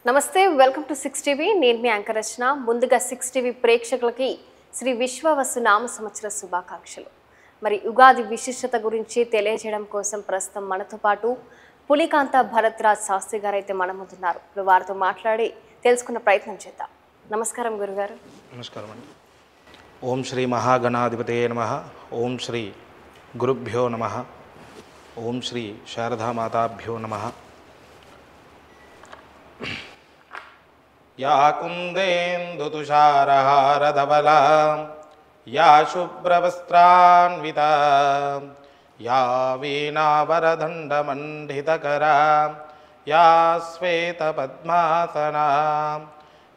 నమస్తే, welcome to 6 TV. నేను మీ anchor రచన. ముందుగా 6 టీవీ ప్రేక్షకులకి శ్రీ విశ్వవసు నామ సంవత్సర శుభాకాంక్షలు. మరి ఉగాది విశిష్టత గురించి తెలియజేయడం కోసం ప్రస్తుతం మనతో పాటు పులికాంత భరద్రాజ్ శాస్త్రి గారు అయితే మన ముందున్నారు. ఇప్పుడు వారితో మాట్లాడి తెలుసుకున్న ప్రయత్నం చేద్దాం. నమస్కారం గురుగారు. నమస్కారం అండి. ఓం శ్రీ మహాగణాధిపతయే నమః. ఓం శ్రీ గురుభ్యో నమః. ఓం శ్రీ శారదామాతాభ్యో నమః. యా కుందేందుతుషారహారధవలా యా శుభ్రవస్త్రాన్వితా యా వీణావరదండమండితకరా యా శ్వేతపద్మాసనా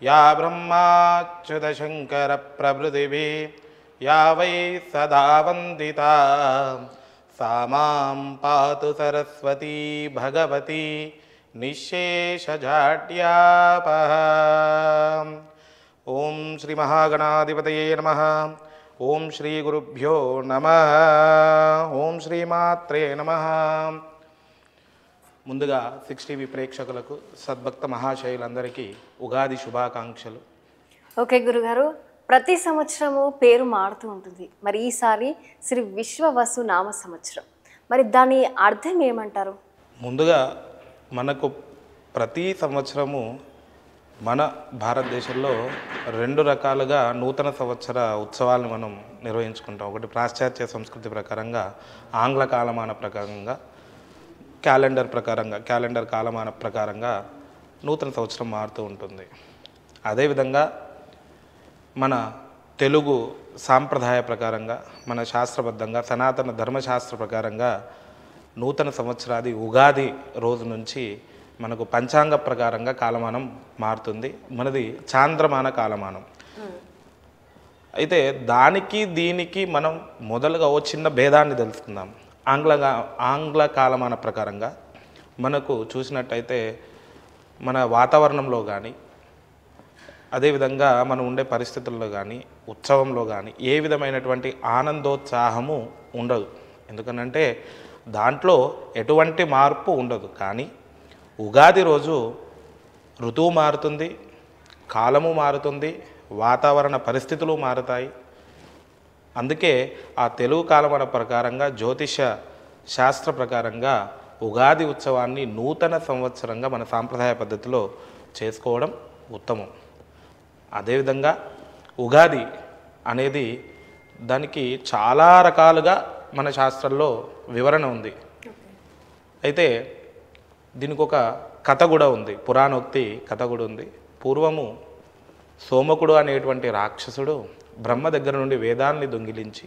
యా బ్రహ్మాచ్యుతశంకరప్రభృతిభిः యా వై సదా వందితా సా మాం పాతు సరస్వతీ భగవతి నిశ్శేషజాడ్యాపః. ఓం శ్రీ మహాగణాధిపతయే నమః. ఓం శ్రీ గురుభ్యో నమః. ఓం శ్రీమాత్రే నమః. ముందుగా 6 టీవీ ప్రేక్షకులకు, సద్భక్త మహాశయులందరికీ ఉగాది శుభాకాంక్షలు. ఓకే గురుగారు, ప్రతి సంవత్సరము పేరు మారుతూ ఉంటుంది. మరి ఈసారి శ్రీ విశ్వవసు నామ సంవత్సరం, మరి దాని అర్థం ఏమంటారు? ముందుగా మనకు ప్రతి సంవత్సరము మన భారతదేశంలో 2 రకాలుగా నూతన సంవత్సర ఉత్సవాలను మనం నిర్వహించుకుంటాం. ఒకటి పాశ్చాత్య సంస్కృతి ప్రకారంగా, ఆంగ్ల కాలమాన ప్రకారంగా, క్యాలెండర్ కాలమాన ప్రకారంగా నూతన సంవత్సరం మారుతూ ఉంటుంది. అదేవిధంగా మన తెలుగు సాంప్రదాయ ప్రకారంగా, మన శాస్త్రబద్ధంగా, సనాతన ధర్మశాస్త్ర ప్రకారంగా నూతన సంవత్సరాది ఉగాది రోజు నుంచి మనకు పంచాంగ ప్రకారంగా కాలమానం మారుతుంది. మనది చాంద్రమాన కాలమానం. అయితే దానికి దీనికి మనం మొదలుగా ఓ చిన్న భేదాన్ని తెలుసుకుందాం. ఆంగ్ల కాలమాన ప్రకారంగా మనకు చూసినట్టయితే మన వాతావరణంలో కానీ, అదేవిధంగా మనం ఉండే పరిస్థితుల్లో కానీ, ఉత్సవంలో కానీ ఏ విధమైనటువంటి ఆనందోత్సాహము ఉండదు. ఎందుకనంటే దాంట్లో ఎటువంటి మార్పు ఉండదు. కానీ ఉగాది రోజు ఋతువు మారుతుంది, కాలము మారుతుంది, వాతావరణ పరిస్థితులు మారుతాయి. అందుకే ఆ తెలుగు కాలమాన ప్రకారంగా, జ్యోతిష శాస్త్ర ప్రకారంగా ఉగాది ఉత్సవాన్ని నూతన సంవత్సరంగా మన సాంప్రదాయ పద్ధతిలో చేసుకోవడం ఉత్తమం. అదేవిధంగా ఉగాది అనేది దానికి చాలా రకాలుగా మన శాస్త్రంలో వివరణ ఉంది. అయితే దీనికి ఒక కథ కూడా ఉంది, పురాణోక్తి కథ కూడా ఉంది. పూర్వము సోమకుడు అనేటువంటి రాక్షసుడు బ్రహ్మ దగ్గర నుండి వేదాన్ని దొంగిలించి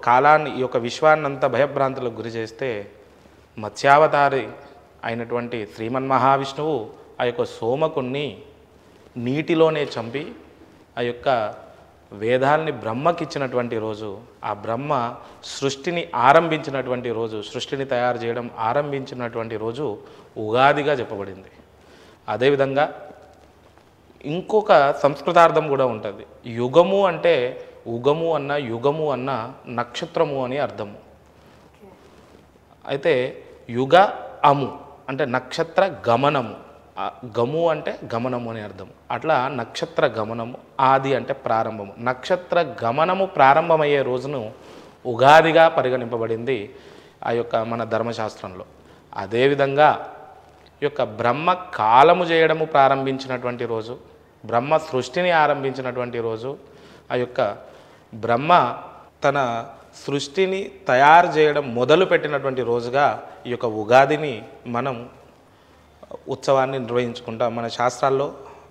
కాలాన్ని, ఈ యొక్క విశ్వాన్నంతా భయభ్రాంతులకు గురి చేస్తే మత్స్యావతారి అయినటువంటి శ్రీమన్మహావిష్ణువు ఆ యొక్క సోమకుణ్ణి నీటిలోనే చంపి ఆ యొక్క వేదాల్ని బ్రహ్మకిచ్చినటువంటి రోజు, ఆ బ్రహ్మ సృష్టిని ఆరంభించినటువంటి రోజు, సృష్టిని తయారు చేయడం ఆరంభించినటువంటి రోజు ఉగాదిగా చెప్పబడింది. అదేవిధంగా ఇంకొక సంస్కృతార్థం కూడా ఉంటుంది. యుగము అంటే ఉగము అన్న, యుగము అన్న నక్షత్రము అని అర్థము. అయితే యుగ అము అంటే నక్షత్ర గమనము, గము అంటే గమనము అని అర్థం. అట్లా నక్షత్ర గమనము, ఆది అంటే ప్రారంభము. నక్షత్ర గమనము ప్రారంభమయ్యే రోజును ఉగాదిగా పరిగణింపబడింది ఆ యొక్క మన ధర్మశాస్త్రంలో. అదేవిధంగా ఈ యొక్క బ్రహ్మ కాలము చేయడము ప్రారంభించినటువంటి రోజు, బ్రహ్మ సృష్టిని ఆరంభించినటువంటి రోజు, ఆ యొక్క బ్రహ్మ తన సృష్టిని తయారు చేయడం మొదలుపెట్టినటువంటి రోజుగా ఈ యొక్క ఉగాదిని మనం ఉత్సవాన్ని నిర్వహించుకుంటాం. మన శాస్త్రాల్లో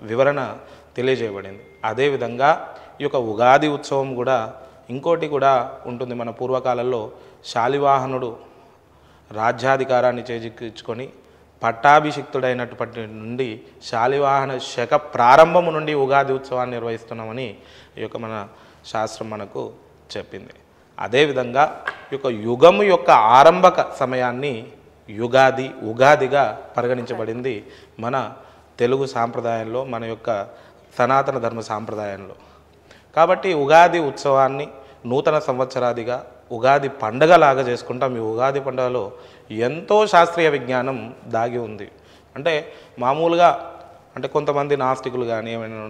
వివరణ తెలియజేయబడింది. అదేవిధంగా ఈ యొక్క ఉగాది ఉత్సవం కూడా ఇంకోటి కూడా ఉంటుంది. మన పూర్వకాలంలో శాలివాహనుడు రాజ్యాధికారాన్ని చేజిక్కించుకొని పట్టాభిషిక్తుడైనప్పటి నుండి శాలివాహన శక ప్రారంభము నుండి ఉగాది ఉత్సవాన్ని నిర్వహిస్తున్నామని ఈ యొక్క మన శాస్త్రం మనకు చెప్పింది. అదేవిధంగా ఈ యొక్క యుగము యొక్క ఆరంభక సమయాన్ని ఉగాదిగా పరిగణించబడింది మన తెలుగు సాంప్రదాయంలో, మన యొక్క సనాతన ధర్మ సాంప్రదాయంలో. కాబట్టి ఉగాది ఉత్సవాన్ని నూతన సంవత్సరాదిగా, ఉగాది పండగలాగా చేసుకుంటాం. ఈ ఉగాది పండుగలో ఎంతో శాస్త్రీయ విజ్ఞానం దాగి ఉంది. అంటే మామూలుగా అంటే కొంతమంది నాస్తికులు కానీ ఏమైనా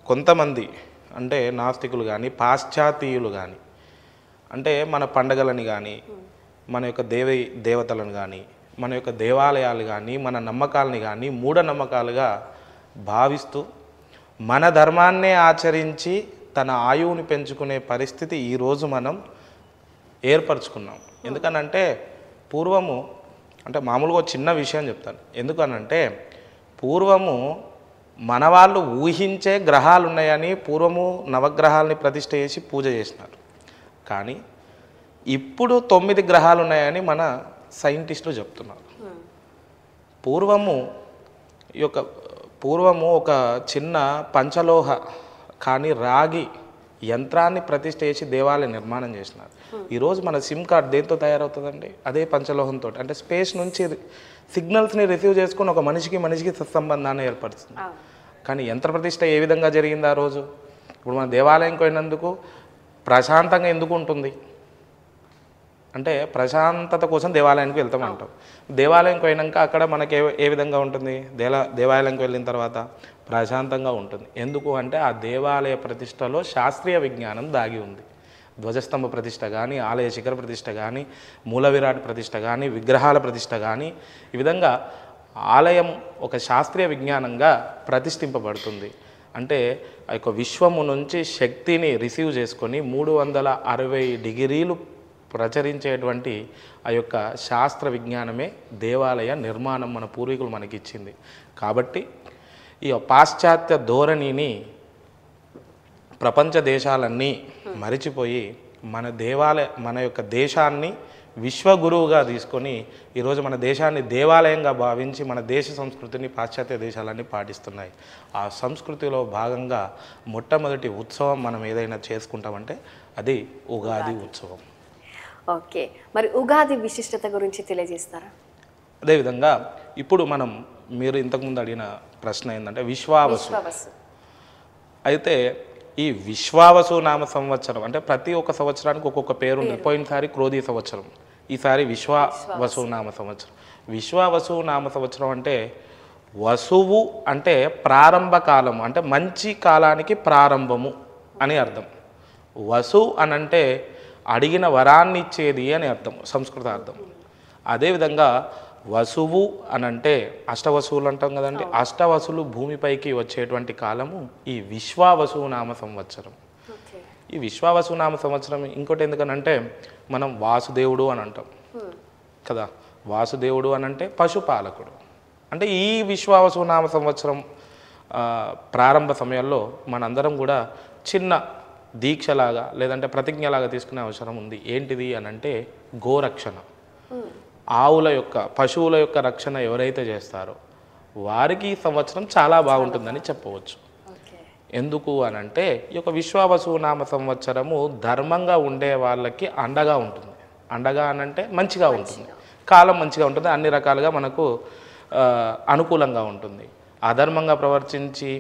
కొంతమంది అంటే నాస్తికులు కానీ పాశ్చాత్యులు కానీ అంటే మన పండగలని కానీ మన యొక్క దేవతలను కానీ మన యొక్క దేవాలయాలు కానీ మన నమ్మకాలని కానీ మూఢనమ్మకాలుగా భావిస్తూ మన ధర్మాన్నే ఆచరించి తన ఆయువుని పెంచుకునే పరిస్థితి ఈరోజు మనం ఏర్పరచుకున్నాం. ఎందుకనంటే పూర్వము అంటే మామూలుగా చిన్న విషయం చెప్తాను. ఎందుకనంటే పూర్వము మన వాళ్ళు ఊహించే గ్రహాలు ఉన్నాయని పూర్వము నవగ్రహాలని ప్రతిష్ఠ చేసి పూజ చేసినారు. కానీ ఇప్పుడు 9 గ్రహాలు ఉన్నాయని మన సైంటిస్టులు చెప్తున్నారు. పూర్వము ఒక చిన్న పంచలోహ కానీ రాగి యంత్రాన్ని ప్రతిష్ఠ చేసి దేవాలయం నిర్మాణం చేసినారు. ఈరోజు మన సిమ్ కార్డ్ దేంతో తయారవుతుందండి? అదే పంచలోహంతో. అంటే స్పేస్ నుంచి సిగ్నల్స్ని రిసీవ్ చేసుకుని ఒక మనిషికి సత్సంబంధాన్ని ఏర్పడుతుంది. కానీ యంత్ర ప్రతిష్ఠ ఏ విధంగా జరిగింది ఆ రోజు? ఇప్పుడు మన దేవాలయంకి పోయినందుకు ప్రశాంతంగా ఎందుకు ఉంటుంది అంటే ప్రశాంతత కోసం దేవాలయానికి వెళ్తామంటాం. దేవాలయంకి పోయినాక అక్కడ మనకి ఏ విధంగా ఉంటుంది? దేవాలయంకి వెళ్ళిన తర్వాత ప్రశాంతంగా ఉంటుంది. ఎందుకు అంటే ఆ దేవాలయ ప్రతిష్టలో శాస్త్రీయ విజ్ఞానం దాగి ఉంది. ధ్వజస్తంభ ప్రతిష్ట కానీ, ఆలయ శిఖర ప్రతిష్ట కానీ, మూల విరాట్ ప్రతిష్ట కానీ, విగ్రహాల ప్రతిష్ట కానీ, ఈ విధంగా ఆలయం ఒక శాస్త్రీయ విజ్ఞానంగా ప్రతిష్ఠింపబడుతుంది. అంటే ఆ యొక్క విశ్వము నుంచి శక్తిని రిసీవ్ చేసుకొని 360 డిగ్రీలు ప్రచరించేటువంటి ఆ యొక్క శాస్త్ర విజ్ఞానమే దేవాలయ నిర్మాణం మన పూర్వీకులు మనకి ఇచ్చింది. కాబట్టి ఈ పాశ్చాత్య ధోరణిని ప్రపంచ దేశాలన్నీ మరిచిపోయి మన యొక్క దేశాన్ని విశ్వగురువుగా తీసుకొని ఈరోజు మన దేశాన్ని దేవాలయంగా భావించి మన దేశ సంస్కృతిని పాశ్చాత్య దేశాలన్నీ పాటిస్తున్నాయి. ఆ సంస్కృతిలో భాగంగా మొట్టమొదటి ఉత్సవం మనం ఏదైనా చేసుకుంటామంటే అది ఉగాది ఉత్సవం. ఓకే, మరి ఉగాది విశిష్టత గురించి తెలియజేస్తారా? అదేవిధంగా ఇప్పుడు మీరు ఇంతకుముందు అడిగిన ప్రశ్న ఏంటంటే విశ్వావసు. అయితే ఈ విశ్వావసు నామ సంవత్సరం అంటే ప్రతి ఒక్క సంవత్సరానికి ఒక్కొక్క పేరు ఉంది. పోయినసారి క్రోధి సంవత్సరం, ఈసారి విశ్వావసు నామ సంవత్సరం. విశ్వావసు నామ సంవత్సరం అంటే వసువు అంటే ప్రారంభ కాలము, అంటే మంచి కాలానికి ప్రారంభము అని అర్థం. వసు అనంటే అడిగిన వరాన్ని ఇచ్చేది అని అర్థం, సంస్కృత అర్థం. అదేవిధంగా వసువు అనంటే అష్టవసువులు అంటాం కదండి, అష్టవసులు భూమిపైకి వచ్చేటువంటి కాలము ఈ విశ్వావసు నామ సంవత్సరం. ఈ విశ్వావసు నామ సంవత్సరం ఇంకోటి ఎందుకనంటే మనం వాసుదేవుడు అని అంటాం కదా. వాసుదేవుడు అనంటే పశుపాలకుడు. అంటే ఈ విశ్వావసు నామ సంవత్సరం ప్రారంభ సమయంలో మనందరం కూడా చిన్న దీక్షలాగా లేదంటే ప్రతిజ్ఞలాగా తీసుకునే అవసరం ఉంది. ఏంటిది అనంటే గోరక్షణ. ఆవుల యొక్క పశువుల యొక్క రక్షణ ఎవరైతే చేస్తారో వారికి ఈ సంవత్సరం చాలా బాగుంటుందని చెప్పవచ్చు. ఎందుకు అనంటే ఈ యొక్క విశ్వావసు నామ సంవత్సరము ధర్మంగా ఉండే వాళ్ళకి అండగా ఉంటుంది. అండగా అనంటే మంచిగా ఉంటుంది, కాలం మంచిగా ఉంటుంది, అన్ని రకాలుగా మనకు అనుకూలంగా ఉంటుంది. అధర్మంగా ప్రవర్తించి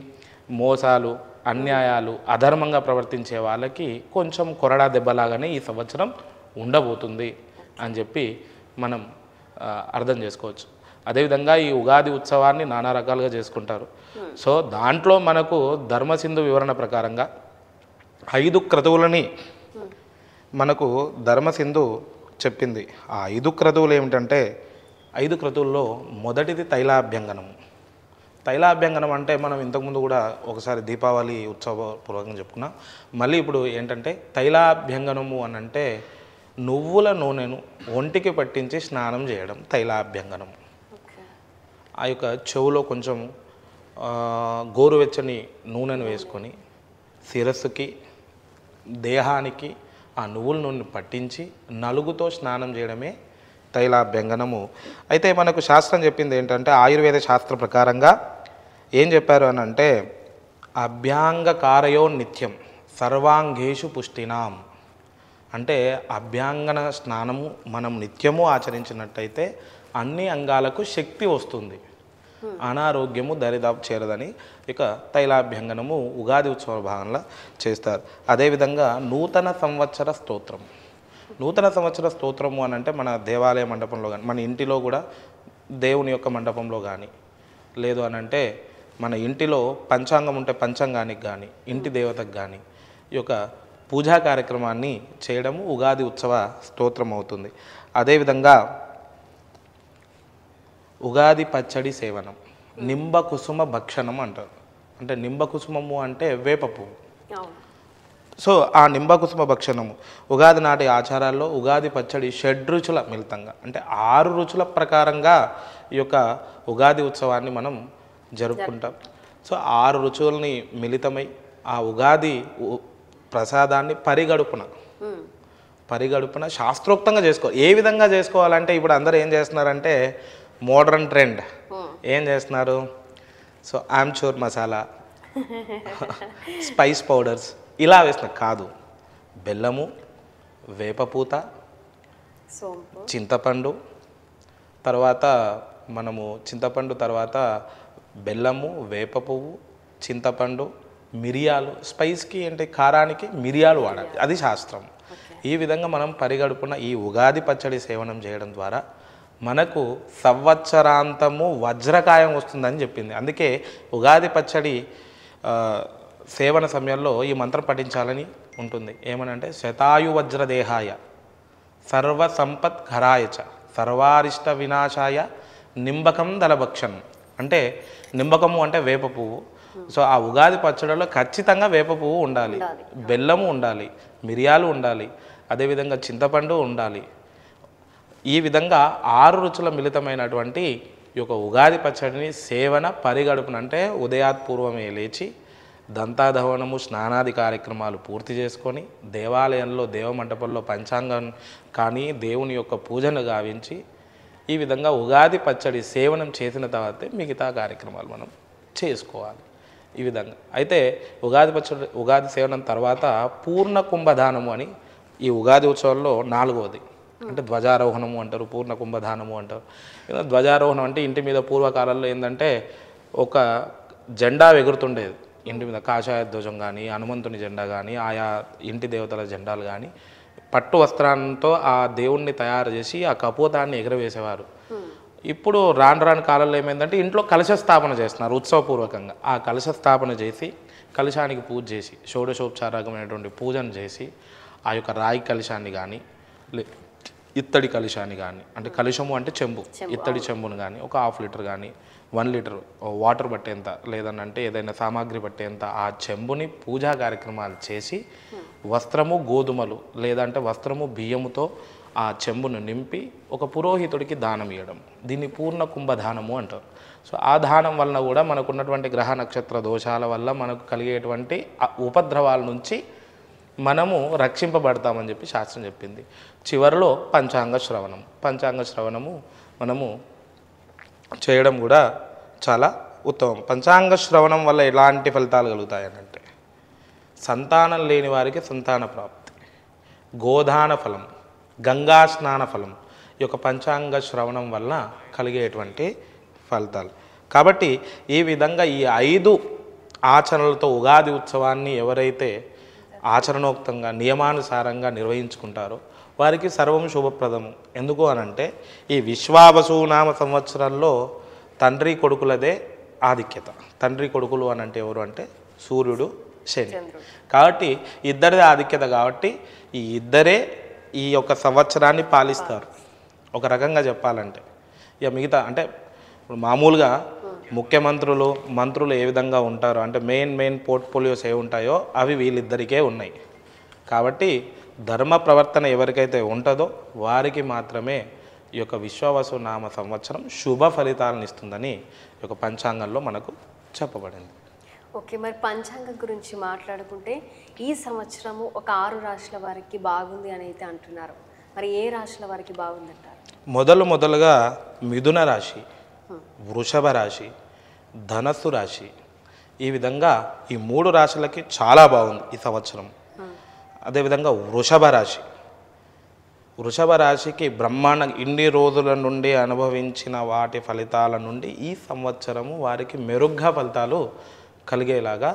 మోసాలు అన్యాయాలు అధర్మంగా ప్రవర్తించే వాళ్ళకి కొంచెం కొరడా దెబ్బలాగానే ఈ సంవత్సరం ఉండబోతుంది అని చెప్పి మనం అర్థం చేసుకోవచ్చు. అదేవిధంగా ఈ ఉగాది ఉత్సవాన్ని నానా రకాలుగా చేసుకుంటారు. సో దాంట్లో మనకు ధర్మసింధు వివరణ ప్రకారంగా 5 క్రతువులని మనకు ధర్మసింధు చెప్పింది. ఆ 5 క్రతువులు ఏమిటంటే 5 క్రతువుల్లో మొదటిది తైలాభ్యంగనము. తైలాభ్యంగనం అంటే మనం ఇంతకుముందు కూడా ఒకసారి దీపావళి ఉత్సవపూర్వకంగా చెప్పుకున్నాం. మళ్ళీ ఇప్పుడు ఏంటంటే తైలాభ్యంగనము అని అంటే నువ్వుల నూనెను ఒంటికి పట్టించి స్నానం చేయడం తైలాభ్యంగనం. ఆ యొక్క చెవులో కొంచెం గోరువెచ్చని నూనెను వేసుకొని శిరస్సుకి దేహానికి ఆ నువ్వుల నూనెను పట్టించి నలుగుతో స్నానం చేయడమే తైలాభ్యంగనము. అయితే మనకు శాస్త్రం చెప్పింది ఏంటంటే ఆయుర్వేద శాస్త్ర ప్రకారంగా ఏం చెప్పారు అని అంటే అభ్యాంగకారయో నిత్యం సర్వాంగేషు పుష్టినాం. అంటే అభ్యాంగన స్నానము మనం నిత్యము ఆచరించినట్టయితే అన్ని అంగాలకు శక్తి వస్తుంది, అనారోగ్యము దరిదాపు చేరదని ఇక తైలాభ్యంగనము ఉగాది ఉత్సవ భాగంలో చేస్తారు. అదేవిధంగా నూతన సంవత్సర స్తోత్రం. నూతన సంవత్సర స్తోత్రము అని అంటే మన దేవాలయ మండపంలో కానీ మన ఇంటిలో కూడా దేవుని యొక్క మండపంలో కానీ లేదు అని అంటే మన ఇంటిలో పంచాంగం ఉంటే పంచాంగానికి కానీ ఇంటి దేవతకు కానీ ఈ యొక్క పూజా కార్యక్రమాన్ని చేయడము ఉగాది ఉత్సవ స్తోత్రం అవుతుంది. అదేవిధంగా ఉగాది పచ్చడి సేవనం, నింబ కుసుమ భక్షణం అంటారు. అంటే నింబ కుసుమము అంటే వేప పువ్వు. సో ఆ నింబ కుసుమ భక్షణము ఉగాది నాటి ఆచారాల్లో ఉగాది పచ్చడి షడ్రుచుల మిళితంగా అంటే 6 రుచుల ప్రకారంగా ఈ యొక్క ఉగాది ఉత్సవాన్ని మనం జరుపుకుంటాం. సో 6 రుచుల్ని మిళితమై ఆ ఉగాది ప్రసాదాన్ని పరిగడుపున శాస్త్రోక్తంగా చేసుకోవాలి. ఏ విధంగా చేసుకోవాలంటే ఇప్పుడు అందరూ ఏం చేస్తున్నారంటే మోడర్న్ ట్రెండ్ ఏం చేస్తున్నారు, so amchur masala, spice powders ఇలా వేస్తున్నారు. కాదు, బెల్లము, వేపపూత, చింతపండు, తర్వాత మనము చింతపండు తర్వాత బెల్లము, వేప పువ్వు, చింతపండు, మిరియాలు, స్పైస్కి అంటే కారానికి మిరియాలు వాడాలి, అది శాస్త్రం. ఈ విధంగా మనం పరిగడుపున ఈ ఉగాది పచ్చడి సేవనం చేయడం ద్వారా మనకు సంవత్సరాంతము వజ్రకాయం వస్తుందని చెప్పింది. అందుకే ఉగాది పచ్చడి సేవన సమయంలో ఈ మంత్రం పఠించాలని ఉంటుంది. ఏమనంటే శతాయు వజ్రదేహాయ సర్వ సంపత్ ఘరాయచ సర్వారిష్ట వినాశాయ నింబకం దళభక్షణం. అంటే నింబకము అంటే వేప పువ్వు. సో ఆ ఉగాది పచ్చడిలో ఖచ్చితంగా వేప పువ్వు ఉండాలి, బెల్లము ఉండాలి, మిరియాలు ఉండాలి, అదేవిధంగా చింతపండు ఉండాలి. ఈ విధంగా 6 రుచుల మిళితమైనటువంటి ఈ యొక్క ఉగాది పచ్చడిని సేవన పరిగడుపున అంటే ఉదయాత్పూర్వమే లేచి దంతాధవనము స్నానాది కార్యక్రమాలు పూర్తి చేసుకొని దేవాలయంలో దేవమంటపంలో పంచాంగం కానీ దేవుని యొక్క పూజను గావించి ఈ విధంగా ఉగాది పచ్చడి సేవనం చేసిన తర్వాతే మిగతా కార్యక్రమాలు మనం చేసుకోవాలి. ఈ విధంగా అయితే ఉగాది సేవనం తర్వాత పూర్ణ కుంభదానము అని ఈ ఉగాది ఉత్సవంలో 4వది అంటే ధ్వజారోహణము అంటారు, పూర్ణ కుంభదానము అంటారు. ధ్వజారోహణం అంటే ఇంటి మీద పూర్వకాలంలో ఏంటంటే ఒక జెండా ఎగురుతుండేది ఇంటి మీద, కాషాయ ధ్వజం కానీ హనుమంతుని జెండా కానీ ఆయా ఇంటి దేవతల జెండాలు కానీ పట్టు వస్త్రాలతో ఆ దేవుణ్ణి తయారు చేసి ఆ కపోతాన్ని ఎగరవేసేవారు. ఇప్పుడు రాను కాలంలో ఏమైందంటే ఇంట్లో కలశ స్థాపన చేస్తున్నారు ఉత్సవపూర్వకంగా. ఆ కలశ స్థాపన చేసి కలశానికి పూజ చేసి షోడశోపచారకమైనటువంటి పూజను చేసి ఆ యొక్క రాయి కలశాన్ని కానీ ఇత్తడి కలశాన్ని కానీ అంటే కలశము అంటే చెంబు, ఇత్తడి చెంబును కానీ ఒక 1/2 లీటర్ కానీ 1 లీటర్ వాటర్ పట్టేంత లేదనంటే ఏదైనా సామాగ్రి పట్టేంత ఆ చెంబుని పూజా కార్యక్రమాలు చేసి వస్త్రము గోధుమలు లేదంటే వస్త్రము బియ్యముతో ఆ చెంబును నింపి ఒక పురోహితుడికి దానం ఇవ్వడం, దీన్ని పూర్ణ కుంభదానము అంటారు. సో ఆ దానం వలన కూడా మనకున్నటువంటి గ్రహ నక్షత్ర దోషాల వల్ల మనకు కలిగేటువంటి ఉపద్రవాల నుంచి మనము రక్షింపబడతామని చెప్పి శాస్త్రం చెప్పింది. చివరిలో పంచాంగ శ్రవణము మనము చేయడం కూడా చాలా ఉత్తమం. పంచాంగ శ్రవణం వల్ల ఎలాంటి ఫలితాలు కలుగుతాయనంటే సంతానం లేని వారికి సంతాన ప్రాప్తి, గోదాన ఫలం, గంగా స్నాన ఫలం ఈ యొక్క పంచాంగ శ్రవణం వల్ల కలిగేటువంటి ఫలితాలు. కాబట్టి ఈ విధంగా ఈ 5 ఆచరణలతో ఉగాది ఉత్సవాన్ని ఎవరైతే ఆచరణోక్తంగా నియమానుసారంగా నిర్వహించుకుంటారో వారికి సర్వం శుభప్రదము. ఎందుకు అనంటే ఈ విశ్వావసునామ సంవత్సరంలో తండ్రి కొడుకులదే ఆధిక్యత. తండ్రి కొడుకులు అనంటే ఎవరు అంటే సూర్యుడు, శని. కాబట్టి ఇద్దరిదే ఆధిక్యత. కాబట్టి ఈ ఇద్దరే ఈ యొక్క సంవత్సరాన్ని పాలిస్తారు. ఒక రకంగా చెప్పాలంటే ఇక మిగతా అంటే ఇప్పుడు మామూలుగా ముఖ్యమంత్రులు మంత్రులు ఏ విధంగా ఉంటారో అంటే మెయిన్ పోర్ట్ఫోలియోస్ ఏ ఉంటాయో అవి వీళ్ళిద్దరికే ఉన్నాయి. కాబట్టి ధర్మ ప్రవర్తన ఎవరికైతే ఉంటుందో వారికి మాత్రమే ఈ యొక్క విశ్వావసునామ సంవత్సరం శుభ ఫలితాలను ఇస్తుందని ఈ యొక్క పంచాంగంలో మనకు చెప్పబడింది. ఓకే, మరి పంచాంగం గురించి మాట్లాడుకుంటే ఈ సంవత్సరము ఒక 6 రాశుల వారికి బాగుంది అని అయితే అంటున్నారు. మరి ఏ రాశుల వారికి బాగుందంటారు? మొదలుగా మిథున రాశి, వృషభ రాశి, ధనస్సు రాశి, ఈ విధంగా ఈ 3 రాశులకి చాలా బాగుంది ఈ సంవత్సరం. అదేవిధంగా వృషభ రాశికి బ్రహ్మాండ ఇన్ని రోజుల నుండి అనుభవించిన వాటి ఫలితాల నుండి ఈ సంవత్సరము వారికి మెరుగ్గా ఫలితాలు కలిగేలాగా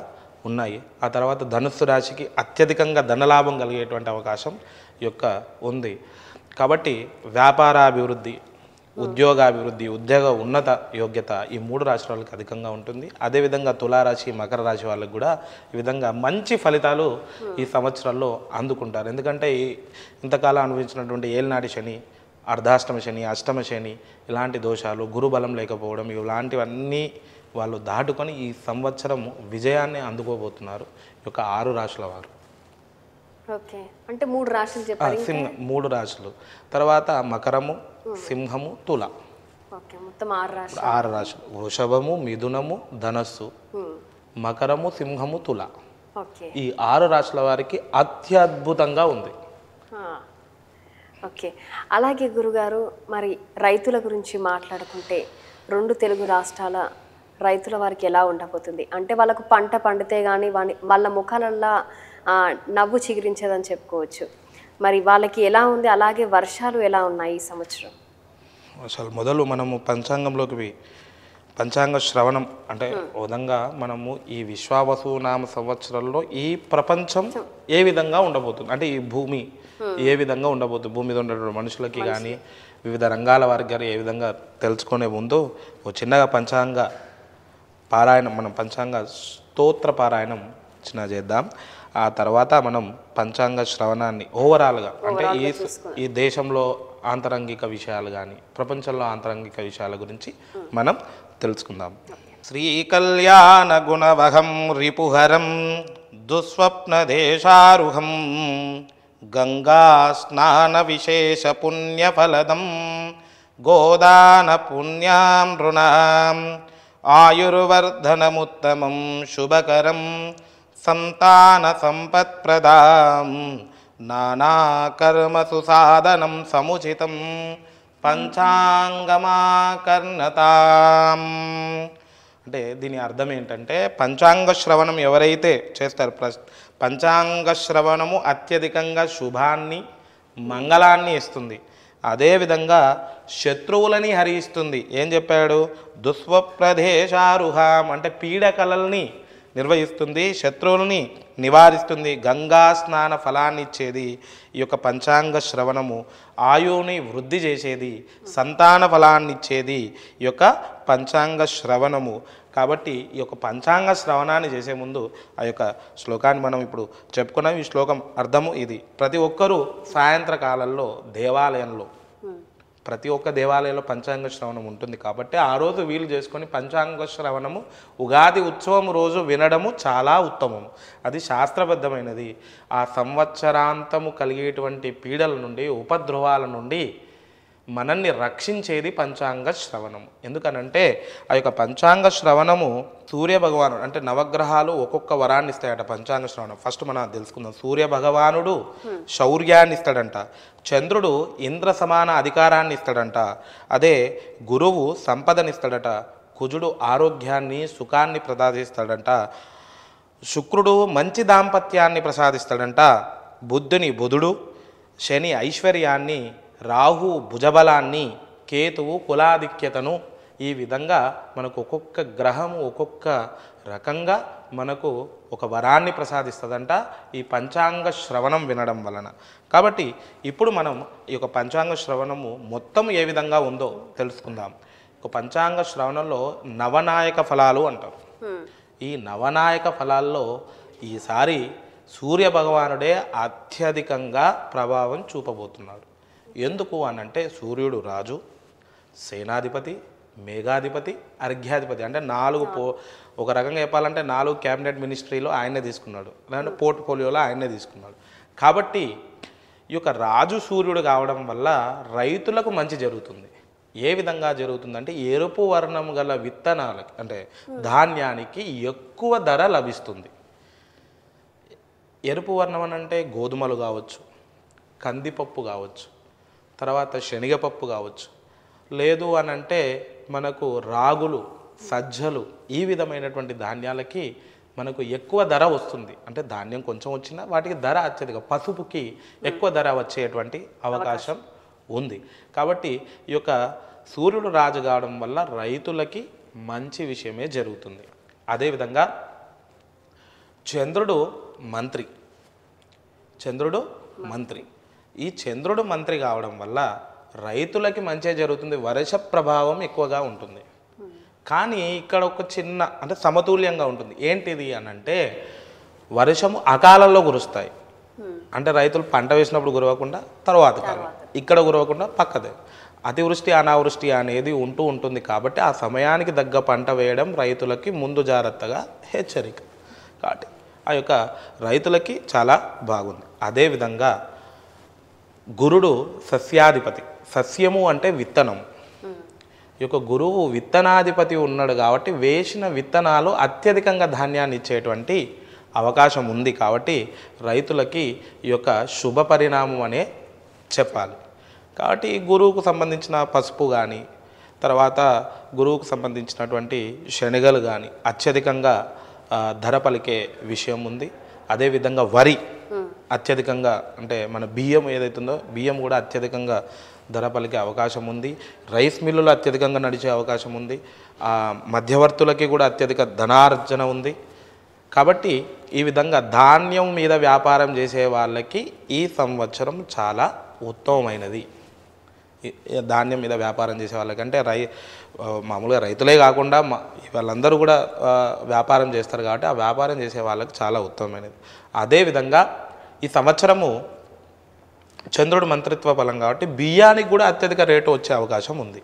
ఉన్నాయి. ఆ తర్వాత ధనుస్సు రాశికి అత్యధికంగా ధనలాభం కలిగేటువంటి అవకాశం యొక్క ఉంది. కాబట్టి వ్యాపారాభివృద్ధి, ఉద్యోగాభివృద్ధి, ఉద్యోగ ఉన్నత యోగ్యత ఈ 3 రాశి వాళ్ళకి అధికంగా ఉంటుంది. అదేవిధంగా తులారాశి, మకర రాశి వాళ్ళకి కూడా ఈ విధంగా మంచి ఫలితాలు ఈ సంవత్సరాల్లో అందుకుంటారు. ఎందుకంటే ఇంతకాలం అనుభవించినటువంటి ఏలినాటి శని, అర్ధాష్టమ శని, అష్టమ శని ఇలాంటి దోషాలు, గురుబలం లేకపోవడం ఇలాంటివన్నీ వాళ్ళు దాటుకొని ఈ సంవత్సరం విజయాన్ని అందుకోబోతున్నారు ఈ యొక్క 6 రాశుల వారు. ఓకే, అంటే 3 రాశులు చెప్పారు. 3 రాశులు తర్వాత మకరము, సింహము, తుల. ఓకే, మొత్తం 6 రాశులు. 6 రాశులు వృషభము, మిథునము, ధనస్సు, మకరము, సింహము, తుల. ఓకే, ఈ 6 రాశుల వారికి అత్యద్భుతంగా ఉంది. ఓకే, అలాగే గురుగారు మరి రైతుల గురించి మాట్లాడుకుంటే 2 తెలుగు రాష్ట్రాల రైతుల వారికి ఎలా ఉండబోతుంది? అంటే వాళ్ళకు పంట పండితే కానీ వాళ్ళ ముఖాలల్లో నవ్వు చిగురించదని చెప్పుకోవచ్చు. మరి వాళ్ళకి ఎలా ఉంది? అలాగే వర్షాలు ఎలా ఉన్నాయి ఈ సంవత్సరం? అసలు మొదలు మనము పంచాంగ శ్రవణం అంటే విధంగా మనము ఈ విశ్వావసునామ సంవత్సరంలో ఈ ప్రపంచం ఏ విధంగా ఉండబోతుంది, అంటే ఈ భూమి ఏ విధంగా ఉండబోతుంది, భూమి మీద ఉన్నటువంటి మనుషులకి కానీ వివిధ రంగాల వారికి కానీ ఏ విధంగా తెలుసుకునే ముందు ఓ చిన్నగా పంచాంగ పారాయణం, మనం పంచాంగ స్తోత్ర పారాయణం చిన్న చేద్దాం. ఆ తర్వాత మనం పంచాంగ శ్రవణాన్ని ఓవరాల్గా అంటే ఈ దేశంలో ఆంతరంగిక విషయాలు కానీ ప్రపంచంలో ఆంతరంగిక విషయాల గురించి మనం తెలుసుకుందాం. శ్రీకళ్యాణ గుణవహం రిపుహరం దుస్వప్న దేశారుహం గంగా స్నాన విశేష పుణ్యఫలదం గోదాన పుణ్యాం రుణాం ఆయుర్వర్ధనముత్తమం శుభకరం సంతాన సంపత్ప్రదాం నానాకర్మసు సాధనం సముచితం పంచాంగమాకర్ణతాం. అంటే దీని అర్థం ఏంటంటే పంచాంగ శ్రవణం ఎవరైతే చేస్తారో పంచాంగ శ్రవణము అత్యధికంగా శుభాన్ని, మంగళాన్ని ఇస్తుంది. అదేవిధంగా శత్రువులని హరిస్తుంది. ఏం చెప్పాడు? దుస్వప్రదేశారుహాం అంటే పీడకలల్ని నిర్వహిస్తుంది, శత్రువులని నివారిస్తుంది. గంగా స్నాన ఫలాన్ని ఇచ్చేది ఈ యొక్క పంచాంగ శ్రవణము. ఆయువుని వృద్ధి చేసేది, సంతాన ఫలాన్ని ఇచ్చేది ఈ యొక్క పంచాంగ శ్రవణము. కాబట్టి ఈ యొక్క పంచాంగ శ్రవణాన్ని చేసే ముందు ఆ యొక్క శ్లోకాన్ని మనం ఇప్పుడు చెప్పుకున్నాం. ఈ శ్లోకం అర్థము ఇది. ప్రతి ఒక్కరూ సాయంత్రకాలంలో దేవాలయంలో, ప్రతి ఒక్క దేవాలయంలో పంచాంగ శ్రవణం ఉంటుంది. కాబట్టి ఆ రోజు వీలు చేసుకొని పంచాంగ శ్రవణము ఉగాది ఉత్సవం రోజు వినడము చాలా ఉత్తమము. అది శాస్త్రబద్ధమైనది. ఆ సంవత్సరాంతము కలిగేటువంటి పీడల నుండి, ఉపద్రవాల నుండి మనల్ని రక్షించేది పంచాంగ శ్రవణము. ఎందుకనంటే ఆ యొక్క పంచాంగ శ్రవణము సూర్య భగవానుడు అంటే నవగ్రహాలు ఒక్కొక్క వరాన్ని ఇస్తాయట. పంచాంగ శ్రవణం ఫస్ట్ మనం తెలుసుకుందాం. సూర్య భగవానుడు శౌర్యాన్ని ఇస్తాడంట, చంద్రుడు ఇంద్ర సమాన అధికారాన్ని ఇస్తాడంట, అదే గురువు సంపదనిస్తాడట, కుజుడు ఆరోగ్యాన్ని, సుఖాన్ని ప్రసాదిస్తాడంట, శుక్రుడు మంచి దాంపత్యాన్ని ప్రసాదిస్తాడంట, బుధుడు, శని ఐశ్వర్యాన్ని, రాహు భుజబలాన్ని, కేతువు కులాధిక్యతను. ఈ విధంగా మనకు ఒక్కొక్క గ్రహము ఒక్కొక్క రకంగా మనకు ఒక వరాన్ని ప్రసాదిస్తుందంట ఈ పంచాంగ శ్రవణం వినడం వలన. కాబట్టి ఇప్పుడు మనం ఈ యొక్క పంచాంగ శ్రవణము మొత్తం ఏ విధంగా ఉందో తెలుసుకుందాం. ఒక పంచాంగ శ్రవణంలో నవనాయక ఫలాలు అంటారు. ఈ నవనాయక ఫలాల్లో ఈసారి సూర్య భగవానుడే అత్యధికంగా ప్రభావం చూపబోతున్నాడు. ఎందుకు అనంటే సూర్యుడు రాజు, సేనాధిపతి, మేఘాధిపతి, అర్ఘ్యాధిపతి. అంటే 4 ఒక రకంగా చెప్పాలంటే 4 క్యాబినెట్ మినిస్ట్రీలో ఆయనే తీసుకున్నాడు, లేదంటే పోర్ట్ఫోలియోలో ఆయనే తీసుకున్నాడు. కాబట్టి ఈ యొక్క రాజు సూర్యుడు కావడం వల్ల రైతులకు మంచి జరుగుతుంది. ఏ విధంగా జరుగుతుందంటే ఎరుపు వర్ణం గల విత్తనాలకి అంటే ధాన్యానికి ఎక్కువ ధర లభిస్తుంది. ఎరుపు వర్ణం అంటే గోధుమలు కావచ్చు, కందిపప్పు కావచ్చు, తర్వాత శనగపప్పు కావచ్చు, లేదు అనంటే మనకు రాగులు, సజ్జలు, ఈ విధమైనటువంటి ధాన్యాలకి మనకు ఎక్కువ ధర వస్తుంది. అంటే ధాన్యం కొంచెం వచ్చినా వాటికి ధర అత్యధిక, పసుపుకి ఎక్కువ ధర వచ్చేటువంటి అవకాశం ఉంది. కాబట్టి ఈ యొక్క సూర్యుడు రాజు కావడం వల్ల రైతులకి మంచి విషయమే జరుగుతుంది. అదేవిధంగా చంద్రుడు మంత్రి. ఈ చంద్రుడు మంత్రి కావడం వల్ల రైతులకి మంచిగా జరుగుతుంది, వర్ష ప్రభావం ఎక్కువగా ఉంటుంది. కానీ ఇక్కడ ఒక చిన్న అంటే సమతుల్యంగా ఉంటుంది. ఏంటిది అని అంటే వర్షము అకాలంలో కురుస్తాయి. అంటే రైతులు పంట వేసినప్పుడు కురవకుండా తర్వాత కాలం, ఇక్కడ కురవకుండా పక్కదే. అతివృష్టి అనావృష్టి అనేది ఉంటుంది కాబట్టి ఆ సమయానికి తగ్గ పంట వేయడం రైతులకి ముందు జాగ్రత్తగా హెచ్చరిక. కాబట్టి ఆ యొక్క రైతులకి చాలా బాగుంది. అదేవిధంగా గురుడు సస్యాధిపతి, సస్యము అంటే విత్తనం. ఈ యొక్క గురువు విత్తనాధిపతి ఉన్నాడు కాబట్టి వేసిన విత్తనాలు అత్యధికంగా ధాన్యాన్ని ఇచ్చేటువంటి అవకాశం ఉంది. కాబట్టి రైతులకి ఈ యొక్క శుభ పరిణామం అనే చెప్పాలి. కాబట్టి గురువుకు సంబంధించిన పసుపు కానీ, తర్వాత గురువుకు సంబంధించినటువంటి శనగలు కానీ అత్యధికంగా ధర పలికే విషయం ఉంది. అదేవిధంగా వరి అత్యధికంగా, అంటే మన బియ్యం ఏదైతుందో బియ్యం కూడా అత్యధికంగా ధర పలికే అవకాశం ఉంది. రైస్ మిల్లులు అత్యధికంగా నడిచే అవకాశం ఉంది. మధ్యవర్తులకి కూడా అత్యధిక ధనార్జన ఉంది. కాబట్టి ఈ విధంగా ధాన్యం మీద వ్యాపారం చేసే వాళ్ళకి ఈ సంవత్సరం చాలా ఉత్తమమైనది. ధాన్యం మీద వ్యాపారం చేసే వాళ్ళకంటే మామూలుగా రైతులే కాకుండా వాళ్ళందరూ కూడా వ్యాపారం చేస్తారు కాబట్టి ఆ వ్యాపారం చేసే వాళ్ళకి చాలా ఉత్తమమైనది. అదేవిధంగా ఈ సంవత్సరము చంద్రుడు మంత్రిత్వ బలం కాబట్టి బియ్యానికి కూడా అత్యధిక రేటు వచ్చే అవకాశం ఉంది.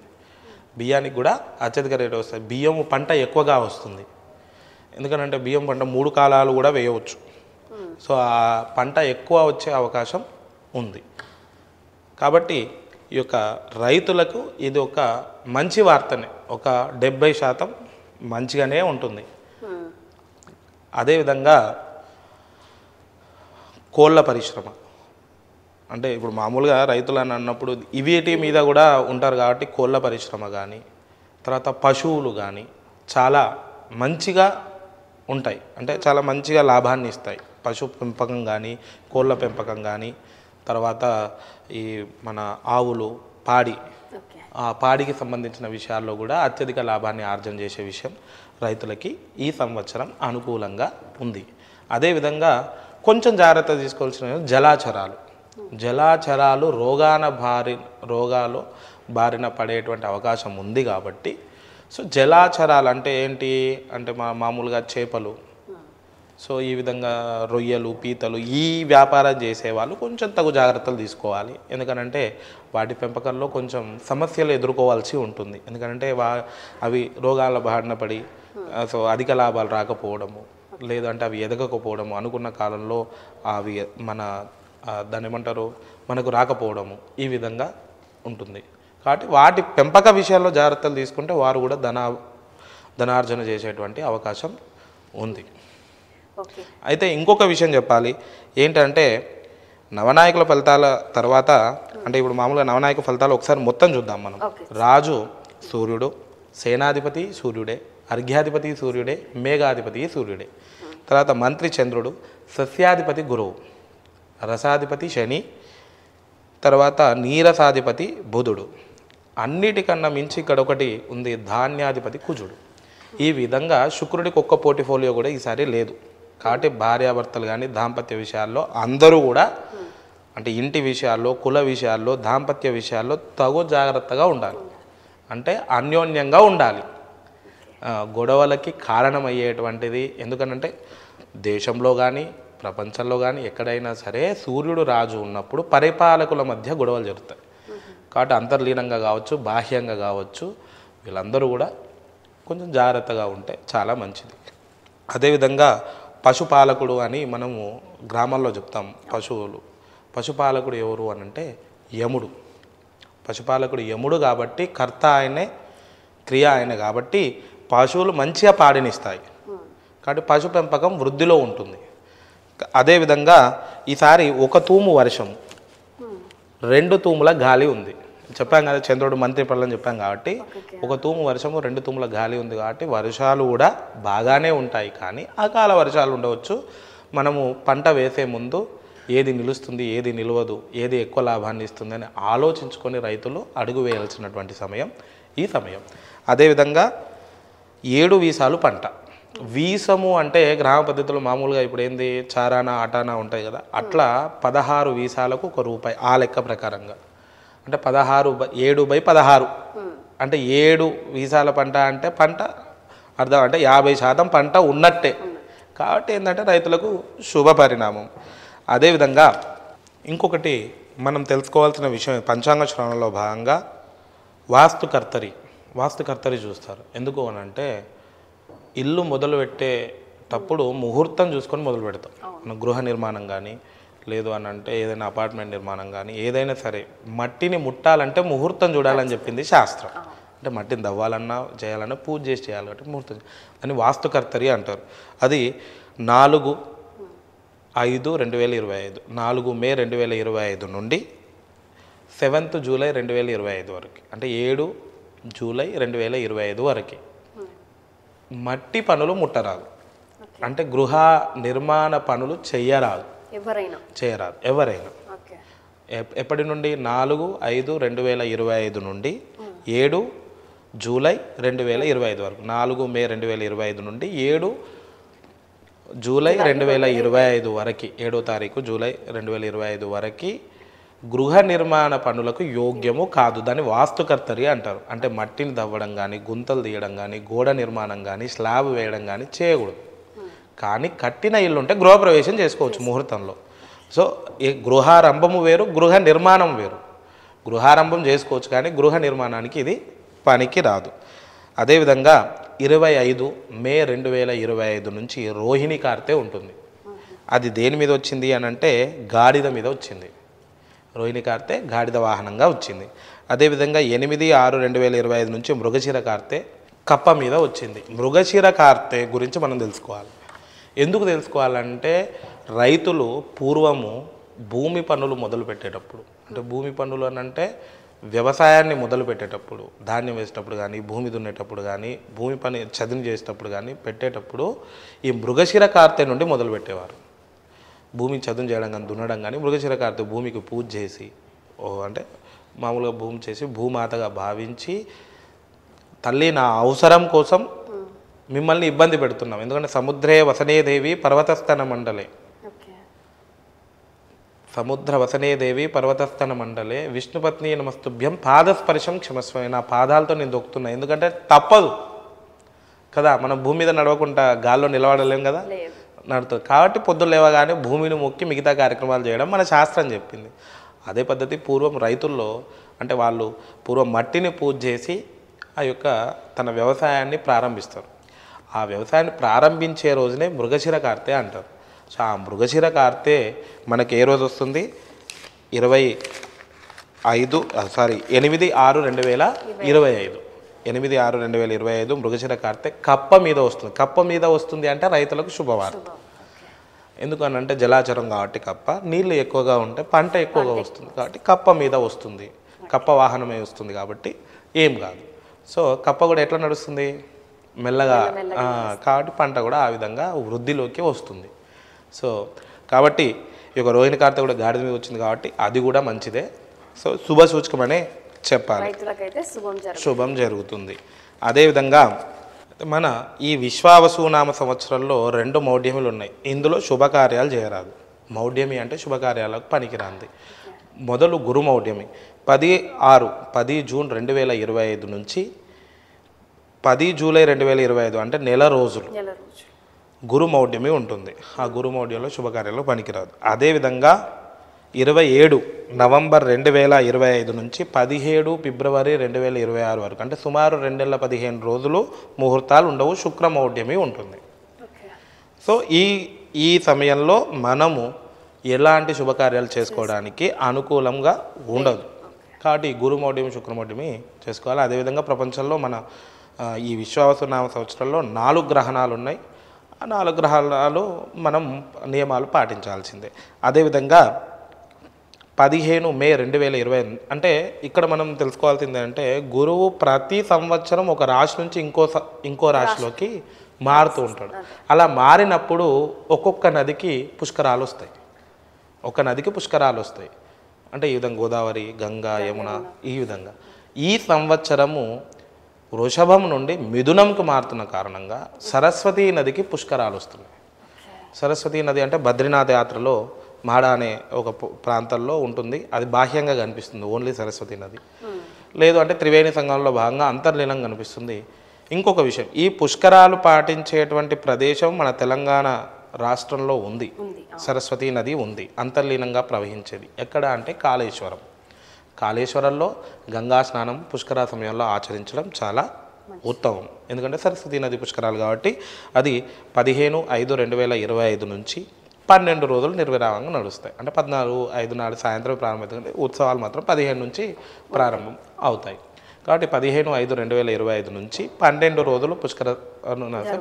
బియ్యానికి కూడా అత్యధిక రేటు వస్తుంది. బియ్యం పంట ఎక్కువగా వస్తుంది. ఎందుకంటే బియ్యం పంట 3 కాలాలు కూడా వేయవచ్చు. సో ఆ పంట ఎక్కువ వచ్చే అవకాశం ఉంది. కాబట్టి ఈ యొక్క రైతులకు ఇది ఒక మంచి వార్తనే, ఒక 70% మంచిగానే ఉంటుంది. అదేవిధంగా కోళ్ళ పరిశ్రమ, అంటే ఇప్పుడు మామూలుగా రైతులు అని అన్నప్పుడు వీటి మీద కూడా ఉంటారు కాబట్టి కోళ్ళ పరిశ్రమ కానీ, తర్వాత పశువులు కానీ చాలా మంచిగా ఉంటాయి. అంటే చాలా మంచిగా లాభాన్ని ఇస్తాయి. పశు పెంపకం కానీ, కోళ్ళ పెంపకం కానీ, తర్వాత ఈ మన ఆవులు, పాడి, ఆ పాడికి సంబంధించిన విషయాల్లో కూడా అత్యధిక లాభాన్ని ఆర్జన చేసే విషయం రైతులకి ఈ సంవత్సరం అనుకూలంగా ఉంది. అదేవిధంగా కొంచెం జాగ్రత్త తీసుకోవాల్సిన జలాచరాలు రోగాలు బారిన పడేటువంటి అవకాశం ఉంది. కాబట్టి సో జలాచరాలు అంటే ఏంటి అంటే మామూలుగా చేపలు, సో ఈ విధంగా రొయ్యలు, పీతలు, ఈ వ్యాపారం చేసేవాళ్ళు కొంచెం తగు జాగ్రత్తలు తీసుకోవాలి. ఎందుకనంటే వాటి పెంపకంలో కొంచెం సమస్యలు ఎదుర్కోవాల్సి ఉంటుంది. ఎందుకంటే అవి రోగాల బారిన పడి సో అధిక లాభాలు రాకపోవడము, లేదంటే అవి ఎదగకపోవడము, అనుకున్న కాలంలో అవి దాన్ని ఏమంటారు మనకు రాకపోవడము, ఈ విధంగా ఉంటుంది. కాబట్టి వాటి పెంపక విషయాల్లో జాగ్రత్తలు తీసుకుంటే వారు కూడా ధనార్జన చేసేటువంటి అవకాశం ఉంది. అయితే ఇంకొక విషయం చెప్పాలి ఏంటంటే నవనాయకుల ఫలితాల తర్వాత, అంటే ఇప్పుడు మామూలుగా నవనాయక ఫలితాలు ఒకసారి మొత్తం చూద్దాం మనం. రాజు సూర్యుడు, సేనాధిపతి సూర్యుడే, అర్ఘ్యాధిపతి సూర్యుడే, మేఘాధిపతి సూర్యుడే. తర్వాత మంత్రి చంద్రుడు, సస్యాధిపతి గురువు, రసాధిపతి శని, తర్వాత నీరసాధిపతి బుధుడు. అన్నిటికన్నా మించి ఇక్కడ ఒకటి ఉంది, ధాన్యాధిపతి కుజుడు. ఈ విధంగా శుక్రుడికి ఒక్క పోర్ట్ఫోలియో కూడా ఈసారి లేదు. కాబట్టి భార్యాభర్తలు కానీ దాంపత్య విషయాల్లో అందరూ కూడా, అంటే ఇంటి విషయాల్లో, కుల విషయాల్లో, దాంపత్య విషయాల్లో తగు జాగ్రత్తగా ఉండాలి. అంటే అన్యోన్యంగా ఉండాలి. గొడవలకి కారణమయ్యేటువంటిది ఎందుకనంటే దేశంలో కానీ ప్రపంచంలో కానీ ఎక్కడైనా సరే సూర్యుడు రాజు ఉన్నప్పుడు పరిపాలకుల మధ్య గొడవలు జరుగుతాయి. కాబట్టి అంతర్లీనంగా కావచ్చు, బాహ్యంగా కావచ్చు, వీళ్ళందరూ కూడా కొంచెం జాగ్రత్తగా ఉంటే చాలా మంచిది. అదేవిధంగా పశుపాలకుడు అని మనము గ్రామాల్లో చెప్తాం. పశుపాలకుడు ఎవరు అని అంటే యముడు. పశుపాలకుడు యముడు కాబట్టి కర్త ఆయనే, క్రియ ఆయనే కాబట్టి పశువులు మంచిగా పాడినిస్తాయి. కాబట్టి పశు పెంపకం వృద్ధిలో ఉంటుంది. అదేవిధంగా ఈసారి 1 తూము వర్షం, 2 తూముల గాలి ఉంది. చెప్పాం కదా చంద్రుడు మంత్రి పనులని చెప్పాం కాబట్టి 1 తూము వర్షము, 2 తూముల గాలి ఉంది. కాబట్టి వర్షాలు కూడా బాగానే ఉంటాయి. కానీ అకాల వర్షాలు ఉండవచ్చు. మనము పంట వేసే ముందు ఏది నిలుస్తుంది, ఏది నిలవదు, ఏది ఎక్కువ లాభాన్ని ఇస్తుంది అని ఆలోచించుకొని రైతులు అడుగు వేయాల్సినటువంటి సమయం ఈ సమయం. అదేవిధంగా 7 వీసాలు పంట. వీసము అంటే గ్రామ పద్ధతిలో మామూలుగా ఇప్పుడు ఏంది చారానా, అటానా ఉంటాయి కదా, అట్లా 16 వీసాలకు ₹1 ఆ లెక్క ప్రకారంగా. అంటే 7/16 అంటే 7 వీసాల పంట అంటే పంట అర్థం అంటే 50% పంట ఉన్నట్టే. కాబట్టి ఏంటంటే రైతులకు శుభ పరిణామం. అదేవిధంగా ఇంకొకటి మనం తెలుసుకోవాల్సిన విషయం, పంచాంగ శ్రవణంలో భాగంగా వాస్తుకర్తరి చూస్తారు. ఎందుకు అని అంటే ఇల్లు మొదలు పెట్టేటప్పుడు ముహూర్తం చూసుకొని మొదలు పెడతాం. మన గృహ నిర్మాణం కానీ లేదు అని అంటే ఏదైనా అపార్ట్మెంట్ నిర్మాణం కానీ ఏదైనా సరే మట్టిని ముట్టాలంటే ముహూర్తం చూడాలని చెప్పింది శాస్త్రం. అంటే మట్టిని దవ్వాలన్నా చేయాలన్నా పూజ చేసి చేయాలి కాబట్టి ముహూర్తం అని వాస్తుకర్తరి అంటారు. అది 4/5/2025 4 మే 2025 నుండి 7 జూలై 2025 వరకు, అంటే 7 జూలై 2025 వరకు మట్టి పనులు ముట్టరాదు. అంటే గృహ నిర్మాణ పనులు చేయరాదు, ఎవరైనా. ఎప్పటి నుండి 4/5/2025 నుండి 7 జూలై 2025 వరకు, 4 మే 2025 నుండి 7 జూలై 2025 వరకు, 7వ తారీఖు జూలై 2025 వరకు గృహ నిర్మాణ పనులకు యోగ్యము కాదు. దాన్ని వాస్తుకర్తరి అంటారు. అంటే మట్టిని దవ్వడం కానీ, గుంతలు తీయడం కానీ, గోడ నిర్మాణం కానీ, స్లాబ్ వేయడం కానీ చేయకూడదు. కానీ కట్టిన ఇల్లు ఉంటే గృహప్రవేశం చేసుకోవచ్చు ముహూర్తంలో. సో ఈ గృహారంభము వేరు, గృహ నిర్మాణం వేరు. గృహారంభం చేసుకోవచ్చు కానీ గృహ నిర్మాణానికి ఇది పనికి రాదు. అదేవిధంగా 25 మే 2025 నుంచి రోహిణి కార్తె ఉంటుంది. అది దేని మీద వచ్చింది అని అంటే గాడిద మీద వచ్చింది. రోహిణి కార్తె గాడిద వాహనంగా వచ్చింది. అదేవిధంగా 8/6/2025 నుంచి మృగశిర కార్తె కప్ప మీద వచ్చింది. మృగశిర కార్తె గురించి మనం తెలుసుకోవాలి. ఎందుకు తెలుసుకోవాలంటే రైతులు పూర్వము భూమి పనులు మొదలు పెట్టేటప్పుడు, అంటే భూమి పనులు అని అంటే వ్యవసాయాన్ని మొదలు పెట్టేటప్పుడు, ధాన్యం వేసేటప్పుడు కానీ, భూమి దున్నేటప్పుడు కానీ, భూమి పని చదును చేసేటప్పుడు కానీ పెట్టేటప్పుడు ఈ మృగశిర కార్తె నుండి మొదలు పెట్టేవారు. భూమి చదును చేయడం కానీ, దున్నడం కానీ మృగశిర కార్తె భూమికి పూజ చేసి, అంటే మామూలుగా భూమి చేసి భూమాతగా భావించి, తల్లి నా అవసరం కోసం మిమ్మల్ని ఇబ్బంది పెడుతున్నాం, ఎందుకంటే సముద్రే వసనేదేవి పర్వతస్థన మండలే, సముద్ర వసనేదేవి పర్వతస్థన మండలే విష్ణుపత్ని నమస్తుభ్యం పాదస్పర్శం క్షమస్వ, నా పాదాలతో నేను దొక్కుతున్నా, ఎందుకంటే తప్పదు కదా, మనం భూమి మీద నడవకుండా గాల్లో నిలబడలేం కదా, నడుతుంది. కాబట్టి పొద్దున్న లేవగానే భూమిని మొక్కి మిగతా కార్యక్రమాలు చేయడం మన శాస్త్రం చెప్పింది. అదే పద్ధతి పూర్వం రైతుల్లో, అంటే వాళ్ళు పూర్వం మట్టిని పూజ చేసి ఆ యొక్క తన వ్యవసాయాన్ని ప్రారంభిస్తారు. ఆ వ్యవసాయాన్ని ప్రారంభించే రోజునే మృగశిర కార్తె అంటారు. సో ఆ మృగశిర కార్తె మనకి ఏ రోజు వస్తుంది? 8/6/2025 8/6/2025 మృగశిర కార్తె కప్ప మీద వస్తుంది. కప్ప మీద వస్తుంది అంటే రైతులకు శుభవార్త. ఎందుకనంటే జలాచరం కాబట్టి కప్ప, నీళ్ళు ఎక్కువగా ఉంటే పంట ఎక్కువగా వస్తుంది కాబట్టి కప్ప మీద వస్తుంది, కప్ప వాహనమే వస్తుంది కాబట్టి ఏం కాదు. సో కప్ప కూడా ఎట్లా నడుస్తుంది? మెల్లగా. కాబట్టి పంట కూడా ఆ విధంగా వృద్ధిలోకి వస్తుంది. సో కాబట్టి ఈ యొక్క రోహిణి కార్తె కూడా గాడిద మీద వచ్చింది కాబట్టి అది కూడా మంచిదే. సో శుభ సూచకమనే చెప్పాలి, శుభం జరుగుతుంది. అదేవిధంగా మన ఈ విశ్వావసునామ సంవత్సరంలో 2 మౌఢ్యములు ఉన్నాయి. ఇందులో శుభకార్యాలు చేయరాదు. మౌఢ్యమి అంటే శుభకార్యాలకు పనికిరాంది. మొదలు గురు మౌఢ్యమి 10 జూన్ 2025 నుంచి 10 జూలై 2025, అంటే నెల రోజులు గురు మౌఢ్యమి ఉంటుంది. ఆ గురు మౌఢ్యంలో శుభకార్యాలు పనికిరాదు. అదేవిధంగా 27 నవంబర్ 2025 నుంచి 17 ఫిబ్రవరి 2026 వరకు, అంటే సుమారు 2 నెలల 15 రోజులు ముహూర్తాలు ఉండవు, శుక్ర మౌఢ్యమి ఉంటుంది. సో ఈ సమయంలో మనము ఎలాంటి శుభకార్యాలు చేసుకోవడానికి అనుకూలంగా ఉండదు. కాబట్టి గురు మౌఢ్యమి శుక్రమౌఢ్యమి చేసుకోవాలి. అదేవిధంగా ప్రపంచంలో మన ఈ విశ్వావసునామ సంవత్సరంలో 4 గ్రహణాలు ఉన్నాయి. ఆ 4 గ్రహాలు మనం నియమాలు పాటించాల్సిందే. అదేవిధంగా 15 మే 2020, అంటే ఇక్కడ మనం తెలుసుకోవాల్సింది అంటే గురువు ప్రతి సంవత్సరం ఒక రాశి నుంచి ఇంకో రాశిలోకి మారుతూ ఉంటాడు. అలా మారినప్పుడు ఒక్కొక్క నదికి పుష్కరాలు వస్తాయి. ఒక నదికి పుష్కరాలు వస్తాయి అంటే ఈ విధంగా గోదావరి, గంగా, యమున, ఈ విధంగా. ఈ సంవత్సరము వృషభం నుండి మిథునంకు మారుతున్న కారణంగా సరస్వతీ నదికి పుష్కరాలు వస్తున్నాయి. సరస్వతీ నది అంటే బద్రీనాథ్ యాత్రలో మాడ అనే ఒక ప్రాంతాల్లో ఉంటుంది. అది బాహ్యంగా కనిపిస్తుంది ఓన్లీ సరస్వతి నది. లేదు అంటే త్రివేణి సంగమంలో భాగంగా అంతర్లీనం కనిపిస్తుంది. ఇంకొక విషయం, ఈ పుష్కరాలు పాటించేటువంటి ప్రదేశం మన తెలంగాణ రాష్ట్రంలో ఉంది. సరస్వతీ నది ఉంది అంతర్లీనంగా ప్రవహించేది. ఎక్కడ అంటే కాళేశ్వరం. కాళేశ్వరంలో గంగా స్నానం పుష్కర సమయంలో ఆచరించడం చాలా ఉత్తమం. ఎందుకంటే సరస్వతీ నది పుష్కరాలు కాబట్టి అది 15/5/2025 నుంచి 12 రోజులు నిర్విరామంగా నడుస్తాయి. అంటే 14/5 నాడు సాయంత్రం ప్రారంభమవుతుంది. ఉత్సవాలు మాత్రం 15 నుంచి ప్రారంభం అవుతాయి. కాబట్టి 15/5/2025 నుంచి 12 రోజులు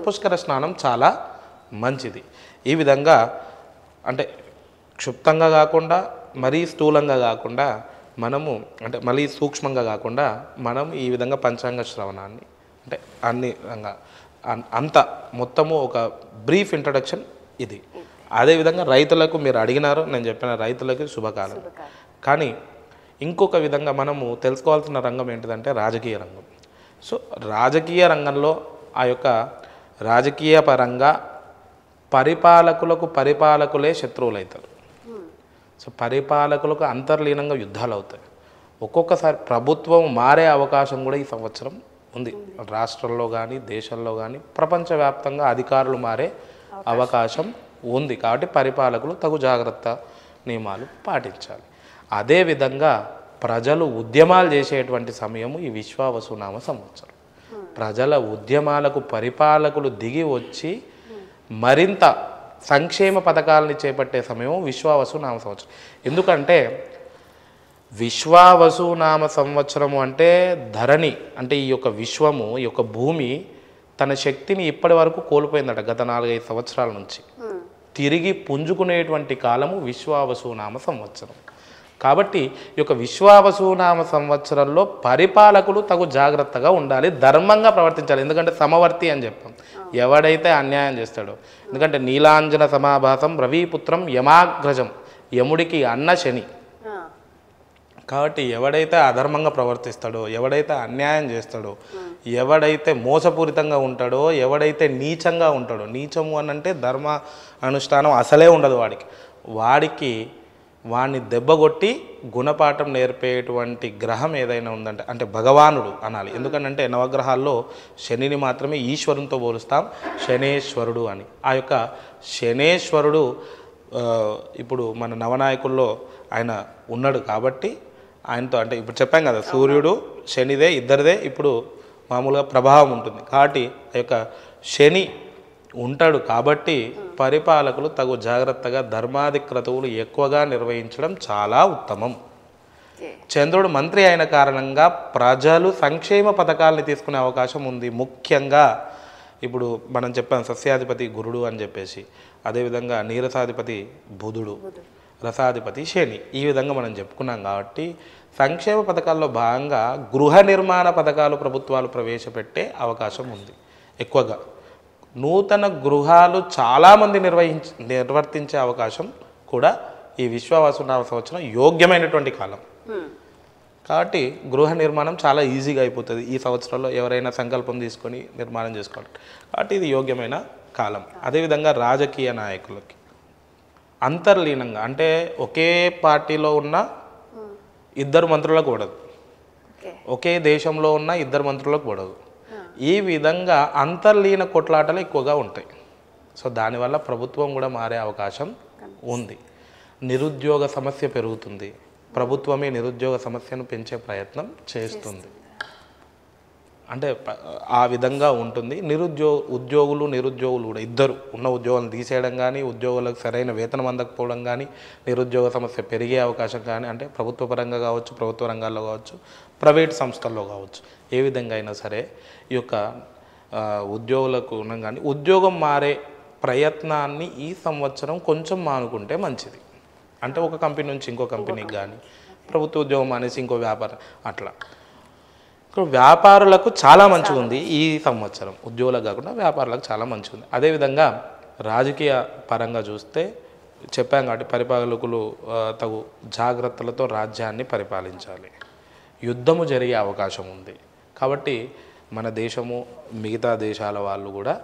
పుష్కర స్నానం చాలా మంచిది. ఈ విధంగా అంటే క్షుప్తంగా కాకుండా మరీ స్థూలంగా కాకుండా మనము అంటే మళ్ళీ సూక్ష్మంగా కాకుండా మనం ఈ విధంగా పంచాంగ శ్రవణాన్ని అంటే అన్ని అంత మొత్తము ఒక బ్రీఫ్ ఇంట్రడక్షన్ ఇది. అదేవిధంగా రైతులకు మీరు అడిగినారు, నేను చెప్పిన రైతులకి శుభకాలం. కానీ ఇంకొక విధంగా మనము తెలుసుకోవాల్సిన రంగం ఏంటిదంటే రాజకీయ రంగం. సో రాజకీయ రంగంలో ఆ యొక్క రాజకీయ పరంగా పరిపాలకులే శత్రువులు అవుతారు. సో పరిపాలకులకు అంతర్లీనంగా యుద్ధాలు అవుతాయి. ఒక్కొక్కసారి ప్రభుత్వం మారే అవకాశం కూడా ఈ సంవత్సరం ఉంది. రాష్ట్రంలో కానీ దేశంలో కానీ ప్రపంచవ్యాప్తంగా అధికారులు మారే అవకాశం ఉంది. కాబట్టి పరిపాలకులు తగు జాగ్రత్త నియమాలు పాటించాలి. అదేవిధంగా ప్రజలు ఉద్యమాలు చేసేటువంటి సమయము ఈ విశ్వావసునామ సంవత్సరం. ప్రజల ఉద్యమాలకు పరిపాలకులు దిగి వచ్చి మరింత సంక్షేమ పథకాలని చేపట్టే సమయం విశ్వావసునామ సంవత్సరం. ఎందుకంటే విశ్వావసునామ సంవత్సరము అంటే ధరణి అంటే ఈ యొక్క విశ్వము, ఈ యొక్క భూమి తన శక్తిని ఇప్పటి వరకు కోల్పోయిందట గత 4-5 సంవత్సరాల నుంచి. తిరిగి పుంజుకునేటువంటి కాలము విశ్వావసునామ సంవత్సరం. కాబట్టి ఈ యొక్క విశ్వావసునామ సంవత్సరంలో పరిపాలకులు తగు జాగ్రత్తగా ఉండాలి, ధర్మంగా ప్రవర్తించాలి. ఎందుకంటే సమవర్తి అని చెప్పాం, ఎవడైతే అన్యాయం చేస్తాడో. ఎందుకంటే నీలాంజన సమాభాసం రవిపుత్రం యమాగ్రజం, యముడికి అన్న శని. కాబట్టి ఎవడైతే అధర్మంగా ప్రవర్తిస్తాడో, ఎవడైతే అన్యాయం చేస్తాడో, ఎవడైతే మోసపూరితంగా ఉంటాడో, ఎవడైతే నీచంగా ఉంటాడో, నీచము అని అంటే ధర్మ అనుష్ఠానం అసలే ఉండదు వాడికి వాడిని దెబ్బగొట్టి గుణపాఠం నేర్పేటువంటి గ్రహం ఏదైనా ఉందంటే అంటే భగవానుడు అనాలి. ఎందుకంటే నవగ్రహాల్లో శనిని మాత్రమే ఈశ్వరునితో పోలుస్తాం, శనేశ్వరుడు అని. ఆ యొక్క శనేశ్వరుడు ఇప్పుడు మన నవనాయకుల్లో ఆయన ఉన్నాడు కాబట్టి ఆయనతో అంటే ఇప్పుడు చెప్పాం కదా, సూర్యుడు శనిదే ఇద్దరిదే ఇప్పుడు మామూలుగా ప్రభావం ఉంటుంది. కాబట్టి ఆ యొక్క శని ఉంటాడు కాబట్టి పరిపాలకులు తగు జాగ్రత్తగా ధర్మాది క్రతువులు ఎక్కువగా నిర్వహించడం చాలా ఉత్తమం. చంద్రుడు మంత్రి అయిన కారణంగా ప్రజలు సంక్షేమ పథకాలని తీసుకునే అవకాశం ఉంది. ముఖ్యంగా ఇప్పుడు మనం చెప్పాం సస్యాధిపతి గురుడు అని చెప్పేసి, అదేవిధంగా నీరసాధిపతి బుధుడు, రసాధిపతి శని, ఈ విధంగా మనం చెప్పుకున్నాం. కాబట్టి సంక్షేమ పథకాల్లో భాగంగా గృహ నిర్మాణ పథకాలు ప్రభుత్వాలు ప్రవేశపెట్టే అవకాశం ఉంది ఎక్కువగా. నూతన గృహాలు చాలామంది నిర్వర్తించే అవకాశం కూడా ఈ విశ్వావసునామ సంవత్సరం యోగ్యమైనటువంటి కాలం. కాబట్టి గృహ నిర్మాణం చాలా ఈజీగా అయిపోతుంది ఈ సంవత్సరంలో ఎవరైనా సంకల్పం తీసుకొని నిర్మాణం చేసుకోవాలి. కాబట్టి ఇది యోగ్యమైన కాలం. అదేవిధంగా రాజకీయ నాయకులకి అంతర్లీనంగా అంటే ఒకే పార్టీలో ఉన్న ఇద్దరు మంత్రులకు కూడదు, ఒకే దేశంలో ఉన్న ఇద్దరు మంత్రులకు కూడదు. ఈ విధంగా అంతర్లీన కొట్లాటలు ఎక్కువగా ఉంటాయి. సో దానివల్ల ప్రభుత్వం కూడా మారే అవకాశం ఉంది. నిరుద్యోగ సమస్య పెరుగుతుంది. ప్రభుత్వమే నిరుద్యోగ సమస్యను పెంచే ప్రయత్నం చేస్తుంది. అంటే ఆ విధంగా ఉంటుంది. ఉద్యోగులు నిరుద్యోగులు కూడా ఇద్దరు ఉన్న ఉద్యోగాలను తీసేయడం కానీ, ఉద్యోగులకు సరైన వేతనం అందకపోవడం కానీ, నిరుద్యోగ సమస్య పెరిగే అవకాశం కానీ, అంటే ప్రభుత్వ పరంగా కావచ్చు, ప్రభుత్వ రంగాల్లో కావచ్చు, ప్రైవేట్ సంస్థల్లో కావచ్చు, ఏ విధంగా అయినా సరే ఈ యొక్క ఉద్యోగులకు ఉన్నాం. కానీ ఉద్యోగం మారే ప్రయత్నాన్ని ఈ సంవత్సరం కొంచెం మానుకుంటే మంచిది. అంటే ఒక కంపెనీ నుంచి ఇంకో కంపెనీకి కానీ, ప్రభుత్వ ఉద్యోగం అనేసి ఇంకో వ్యాపారం అట్లా. ఇక్కడ వ్యాపారులకు చాలా మంచిగా ఉంది ఈ సంవత్సరం, ఉద్యోగులకు కాకుండా వ్యాపారులకు చాలా మంచిగా ఉంది. అదేవిధంగా రాజకీయ పరంగా చూస్తే చెప్పాం కాబట్టి పరిపాలకులు తగు జాగ్రత్తలతో రాజ్యాన్ని పరిపాలించాలి. యుద్ధము జరిగే అవకాశం ఉంది కాబట్టి మన దేశము మిగతా దేశాల వాళ్ళు కూడా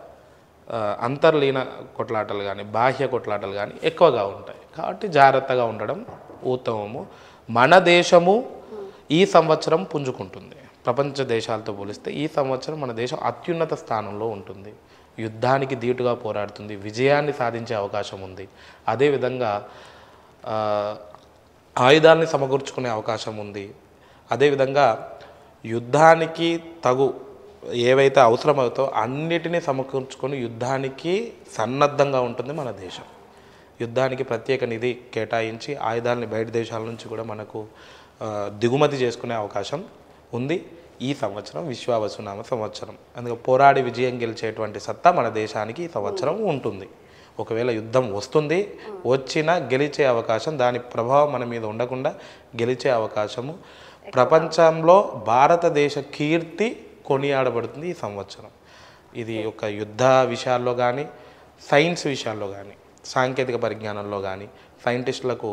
అంతర్లీన కొట్లాటలు కానీ బాహ్య కొట్లాటలు కానీ ఎక్కువగా ఉంటాయి. కాబట్టి జాగ్రత్తగా ఉండడం ఉత్తమము. మన దేశము ఈ సంవత్సరం పుంజుకుంటుంది. ప్రపంచ దేశాలతో పోలిస్తే ఈ సంవత్సరం మన దేశం అత్యున్నత స్థానంలో ఉంటుంది. యుద్ధానికి ధీటుగా పోరాడుతుంది, విజయాన్ని సాధించే అవకాశం ఉంది. అదేవిధంగా ఆయుధాన్ని సమకూర్చుకునే అవకాశం ఉంది. అదేవిధంగా యుద్ధానికి తగు ఏవైతే అవసరమవుతాయో అన్నిటినీ సమకూర్చుకొని యుద్ధానికి సన్నద్ధంగా ఉంటుంది మన దేశం. యుద్ధానికి ప్రత్యేక నిధి కేటాయించి ఆయుధాలని బయట దేశాల నుంచి కూడా మనకు దిగుమతి చేసుకునే అవకాశం ఉంది. ఈ సంవత్సరం విశ్వావసునామ సంవత్సరం. అందుకే పోరాడి విజయం గెలిచేటువంటి సత్తా మన దేశానికి ఈ సంవత్సరం ఉంటుంది. ఒకవేళ యుద్ధం వస్తుంది, వచ్చినా గెలిచే అవకాశం, దాని ప్రభావం మన మీద ఉండకుండా గెలిచే అవకాశము, ప్రపంచంలో భారతదేశ కీర్తి కొనియాడబడుతుంది ఈ సంవత్సరం. ఇది ఒక యుద్ధ విషయాల్లో కానీ, సైన్స్ విషయాల్లో కానీ, సాంకేతిక పరిజ్ఞానంలో కానీ సైంటిస్టులకు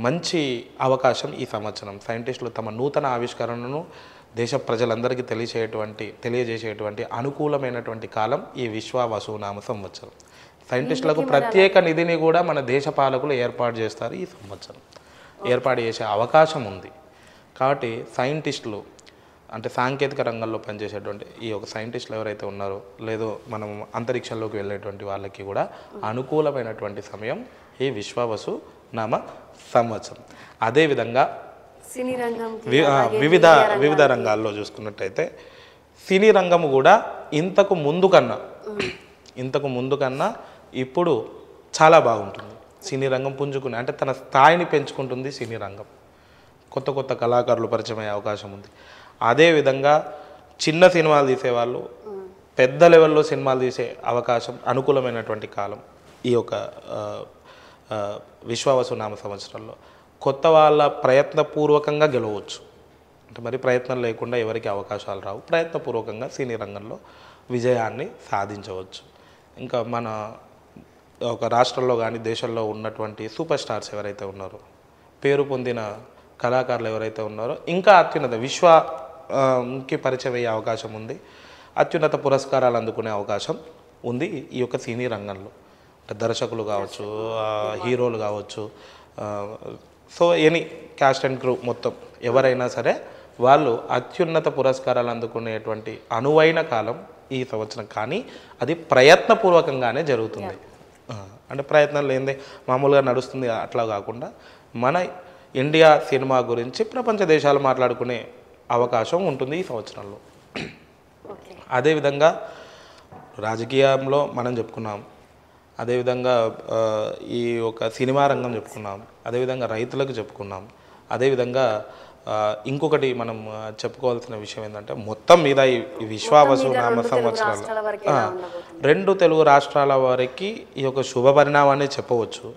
మంచి అవకాశం ఈ సంవత్సరం. సైంటిస్టులు తమ నూతన ఆవిష్కరణను దేశ ప్రజలందరికీ తెలియజేసేటువంటి అనుకూలమైనటువంటి కాలం ఈ విశ్వావసునామ సంవత్సరం. సైంటిస్టులకు ప్రత్యేక నిధిని కూడా మన దేశ పాలకులు ఏర్పాటు చేస్తారు. ఈ సంవత్సరం ఏర్పాటు చేసే అవకాశం ఉంది. కాబట్టి సైంటిస్టులు అంటే సాంకేతిక రంగంలో పనిచేసేటువంటి ఈ ఒక సైంటిస్టులు ఎవరైతే ఉన్నారో లేదో మనం అంతరిక్షంలోకి వెళ్ళేటువంటి వాళ్ళకి కూడా అనుకూలమైనటువంటి సమయం ఈ విశ్వావసునామ సంవత్సరం. అదేవిధంగా సినీ రంగం వివిధ రంగాల్లో చూసుకున్నట్టయితే సినీ రంగము కూడా ఇంతకు ముందు కన్నా ఇప్పుడు చాలా బాగుంటుంది. సినీ రంగం పుంజుకుని అంటే తన స్థాయిని పెంచుకుంటుంది. సినీ రంగం కొత్త కొత్త కళాకారులు పరిచయం అయ్యే అవకాశం ఉంది. అదేవిధంగా చిన్న సినిమాలు తీసేవాళ్ళు పెద్ద లెవెల్లో సినిమాలు తీసే అవకాశం అనుకూలమైనటువంటి కాలం ఈ యొక్క విశ్వావసునామ సంవత్సరంలో. కొత్త వాళ్ళ ప్రయత్నపూర్వకంగా గెలవచ్చు. అంటే మరి ప్రయత్నం లేకుండా ఎవరికి అవకాశాలు రావు. ప్రయత్నపూర్వకంగా సినీ రంగంలో విజయాన్ని సాధించవచ్చు. ఇంకా మన ఒక రాష్ట్రంలో కానీ దేశంలో ఉన్నటువంటి సూపర్ స్టార్స్ ఎవరైతే ఉన్నారో, పేరు పొందిన కళాకారులు ఎవరైతే ఉన్నారో ఇంకా అత్యున్నత విశ్వకి పరిచయం అయ్యే అవకాశం ఉంది. అత్యున్నత పురస్కారాలు అందుకునే అవకాశం ఉంది ఈ యొక్క సినీ రంగంలో. అంటే దర్శకులు కావచ్చు, హీరోలు కావచ్చు, so any caste and crew మొత్తం ఎవరైనా సరే వాళ్ళు అత్యున్నత పురస్కారాలు అందుకునేటువంటి అనువైన కాలం ఈ సంవత్సరం. కానీ అది ప్రయత్నపూర్వకంగానే జరుగుతుంది. అంటే ప్రయత్నం లేనిదే మామూలుగా నడుస్తుంది అట్లా కాకుండా మన ఇండియా సినిమా గురించి ప్రపంచ దేశాలు మాట్లాడుకునే అవకాశం ఉంటుంది ఈ సంవత్సరంలో. అదేవిధంగా రాజకీయంలో మనం చెప్పుకున్నాం, అదేవిధంగా ఈ ఒక సినిమా రంగం చెప్పుకున్నాం, అదేవిధంగా రైతులకు చెప్పుకున్నాం. అదేవిధంగా ఇంకొకటి మనం చెప్పుకోవాల్సిన విషయం ఏంటంటే మొత్తం మీద ఈ విశ్వావసునామ సంవత్సరాలు 2 తెలుగు రాష్ట్రాల వారికి ఈ యొక్క శుభ పరిణామాన్ని చెప్పవచ్చు.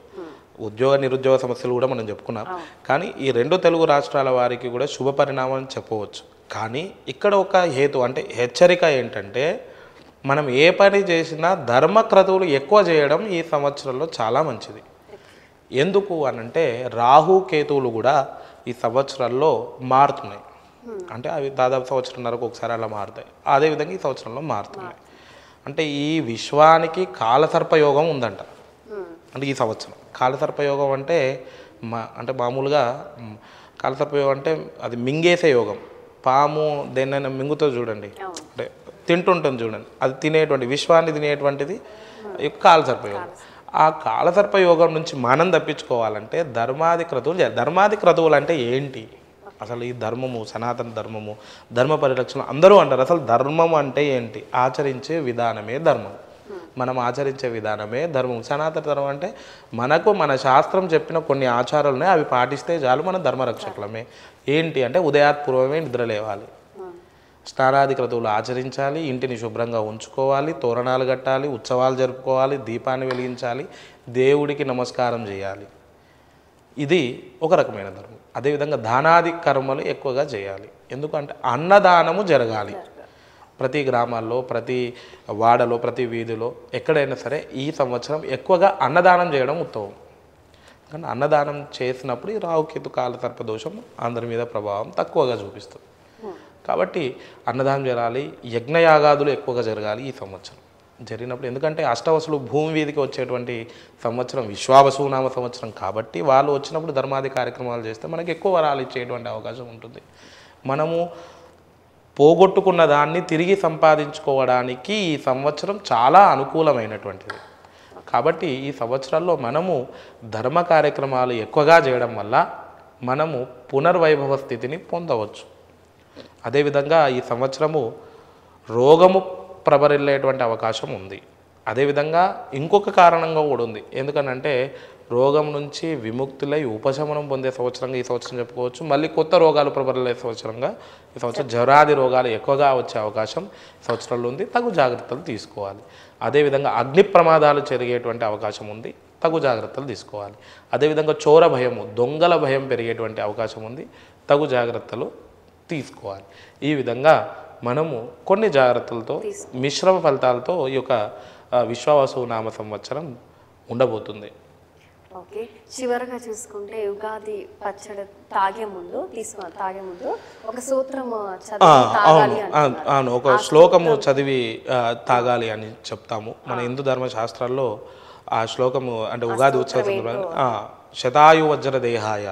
ఉద్యోగ నిరుద్యోగ సమస్యలు కూడా మనం చెప్పుకున్నాం. కానీ ఈ 2 తెలుగు రాష్ట్రాల వారికి కూడా శుభ పరిణామం చెప్పవచ్చు. కానీ ఇక్కడ ఒక హేతు అంటే హెచ్చరిక ఏంటంటే మనం ఏ పని చేసినా ధర్మక్రతువులు ఎక్కువ చేయడం ఈ సంవత్సరంలో చాలా మంచిది. ఎందుకు అనంటే రాహు కేతువులు కూడా ఈ సంవత్సరాల్లో మారుతున్నాయి. అంటే అవి దాదాపు సంవత్సరంన్నరకు ఒకసారి అలా మారుతాయి. అదేవిధంగా ఈ సంవత్సరంలో మారుతున్నాయి. అంటే ఈ విశ్వానికి కాలసర్పయోగం ఉందంట. అంటే ఈ సంవత్సరం కాలసర్పయోగం అంటే మామూలుగా కాలసర్పయోగం అంటే అది మింగేసే యోగం. పాము దేన్నైనా మింగుతో చూడండి, అంటే తింటుంటుంది చూడండి, అది తినేటువంటి విశ్వాన్ని తినేటువంటిది కాలసర్పయోగం. ఆ కాలసర్పయోగం నుంచి మనం తప్పించుకోవాలంటే ధర్మాధిక్రతువులు చేయాలి. ధర్మాధిక్రతువులు అంటే ఏంటి? అసలు ఈ ధర్మము, సనాతన ధర్మము, ధర్మ పరిరక్షణ అందరూ అంటారు. అసలు ధర్మం అంటే ఏంటి? ఆచరించే విధానమే ధర్మం. మనం ఆచరించే విధానమే ధర్మం. సనాతన ధర్మం అంటే మనకు మన శాస్త్రం చెప్పిన కొన్ని ఆచారాలున్నాయి, అవి పాటిస్తే చాలు మన ధర్మరక్షకులమే. ఏంటి అంటే ఉదయాత్పూర్వమే నిద్ర లేవాలి, స్నానాది క్రతువులు ఆచరించాలి, ఇంటిని శుభ్రంగా ఉంచుకోవాలి, తోరణాలు కట్టాలి, ఉత్సవాలు జరుపుకోవాలి, దీపాన్ని వెలిగించాలి, దేవుడికి నమస్కారం చేయాలి. ఇది ఒక రకమైన ధర్మం. అదేవిధంగా దానాది కర్మలు ఎక్కువగా చేయాలి. ఎందుకంటే అన్నదానము జరగాలి. ప్రతి గ్రామాల్లో, ప్రతి వాడలో, ప్రతి వీధిలో ఎక్కడైనా సరే ఈ సంవత్సరం ఎక్కువగా అన్నదానం చేయడం ఉత్తమం. కానీ అన్నదానం చేసినప్పుడు ఈ రాహుకేతు కాలసర్పదోషం అందరి మీద ప్రభావం తక్కువగా చూపిస్తుంది. కాబట్టి అన్నదానం జరగాలి, యజ్ఞయాగాదులు ఎక్కువగా జరగాలి ఈ సంవత్సరం. జరిగినప్పుడు ఎందుకంటే అష్టవసులు భూమి వీధికి వచ్చేటువంటి సంవత్సరం విశ్వావసునామ సంవత్సరం కాబట్టి వాళ్ళు వచ్చినప్పుడు ధర్మాది కార్యక్రమాలు చేస్తే మనకి ఎక్కువ వరాలు ఇచ్చేటువంటి అవకాశం ఉంటుంది. మనము పోగొట్టుకున్న దాన్ని తిరిగి సంపాదించుకోవడానికి ఈ సంవత్సరం చాలా అనుకూలమైనటువంటిది. కాబట్టి ఈ సంవత్సరాల్లో మనము ధర్మ కార్యక్రమాలు ఎక్కువగా చేయడం వల్ల మనము పునర్వైభవ స్థితిని పొందవచ్చు. అదేవిధంగా ఈ సంవత్సరము రోగము ప్రబరిల్లేటువంటి అవకాశం ఉంది. అదేవిధంగా ఇంకొక కారణంగా కూడా ఉంది. ఎందుకనంటే రోగం నుంచి విముక్తులై ఉపశమనం పొందే సంవత్సరంగా ఈ సంవత్సరం చెప్పుకోవచ్చు. మళ్ళీ కొత్త రోగాలు ప్రబలిల్లే సంవత్సరంగా ఈ సంవత్సరం జ్వరాది రోగాలు ఎక్కువగా వచ్చే అవకాశం సంవత్సరంలో ఉంది. తగు జాగ్రత్తలు తీసుకోవాలి. అదేవిధంగా అగ్ని ప్రమాదాలు జరిగేటువంటి అవకాశం ఉంది. తగు జాగ్రత్తలు తీసుకోవాలి. అదేవిధంగా చోర భయము, దొంగల భయం పెరిగేటువంటి అవకాశం ఉంది. తగు జాగ్రత్తలు తీసుకోవాలి. ఈ విధంగా మనము కొన్ని జాగ్రత్తలతో మిశ్రమ ఫలితాలతో ఈ యొక్క విశ్వావసు నామ సంవత్సరం ఉండబోతుంది. ఓకే, చివరగా చూసుకుంటే ఉగాది పచ్చడి తాగే ముందు ఒక సూత్రం అవును, ఒక శ్లోకము చదివి తాగాలి అని చెప్తాము. మన హిందూ ధర్మశాస్త్రాల్లో ఆ శ్లోకము అంటే ఉగాది ఉత్సవం శతాయు వజ్ర దేహాయ,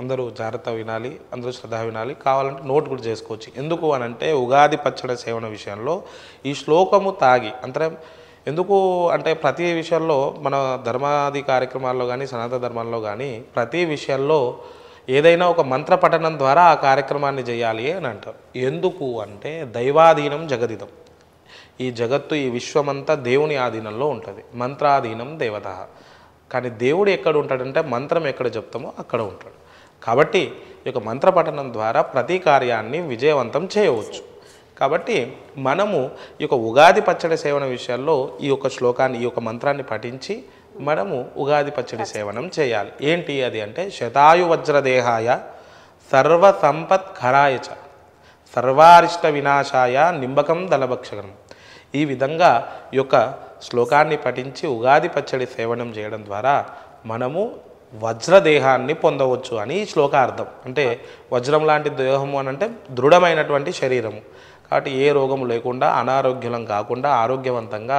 అందరూ జాగ్రత్త వినాలి, అందరూ శ్రద్ధ వినాలి, కావాలంటే నోట్ కూడా చేసుకోవచ్చు. ఎందుకు అని అంటే ఉగాది పచ్చడి సేవన విషయంలో ఈ శ్లోకము తాగి అంటే ఎందుకు అంటే ప్రతి విషయంలో మన ధర్మాది కార్యక్రమాల్లో కానీ సనాతన ధర్మాల్లో కానీ ప్రతి విషయంలో ఏదైనా ఒక మంత్ర పఠనం ద్వారా ఆ కార్యక్రమాన్ని చేయాలి అని అంటారు. ఎందుకు అంటే దైవాధీనం జగదిదం, ఈ జగత్తు ఈ విశ్వమంతా దేవుని ఆధీనంలో ఉంటుంది. మంత్రాధీనం దేవత. కానీ దేవుడు ఎక్కడ ఉంటాడంటే మంత్రం ఎక్కడ చెప్తామో అక్కడ ఉంటాడు. కాబట్టి ఈ యొక్క మంత్ర పఠనం ద్వారా ప్రతి కార్యాన్ని విజయవంతం చేయవచ్చు. కాబట్టి మనము ఈ యొక్క ఉగాది పచ్చడి సేవన విషయాల్లో ఈ యొక్క శ్లోకాన్ని ఈ యొక్క మంత్రాన్ని పఠించి మనము ఉగాది పచ్చడి సేవనం చేయాలి. ఏంటి అది అంటే శతాయు వజ్రదేహాయ సర్వ సంపత్ ఖరాయచ సర్వారిష్ట వినాశాయ నింబకం దళభక్షకం. ఈ విధంగా ఈ యొక్క శ్లోకాన్ని పఠించి ఉగాది పచ్చడి సేవనం చేయడం ద్వారా మనము వజ్రదేహాన్ని పొందవచ్చు అని ఈ శ్లోకార్థం. అంటే వజ్రం లాంటి దేహము అని అంటే దృఢమైనటువంటి శరీరము. కాబట్టి ఏ రోగము లేకుండా అనారోగ్యం కాకుండా ఆరోగ్యవంతంగా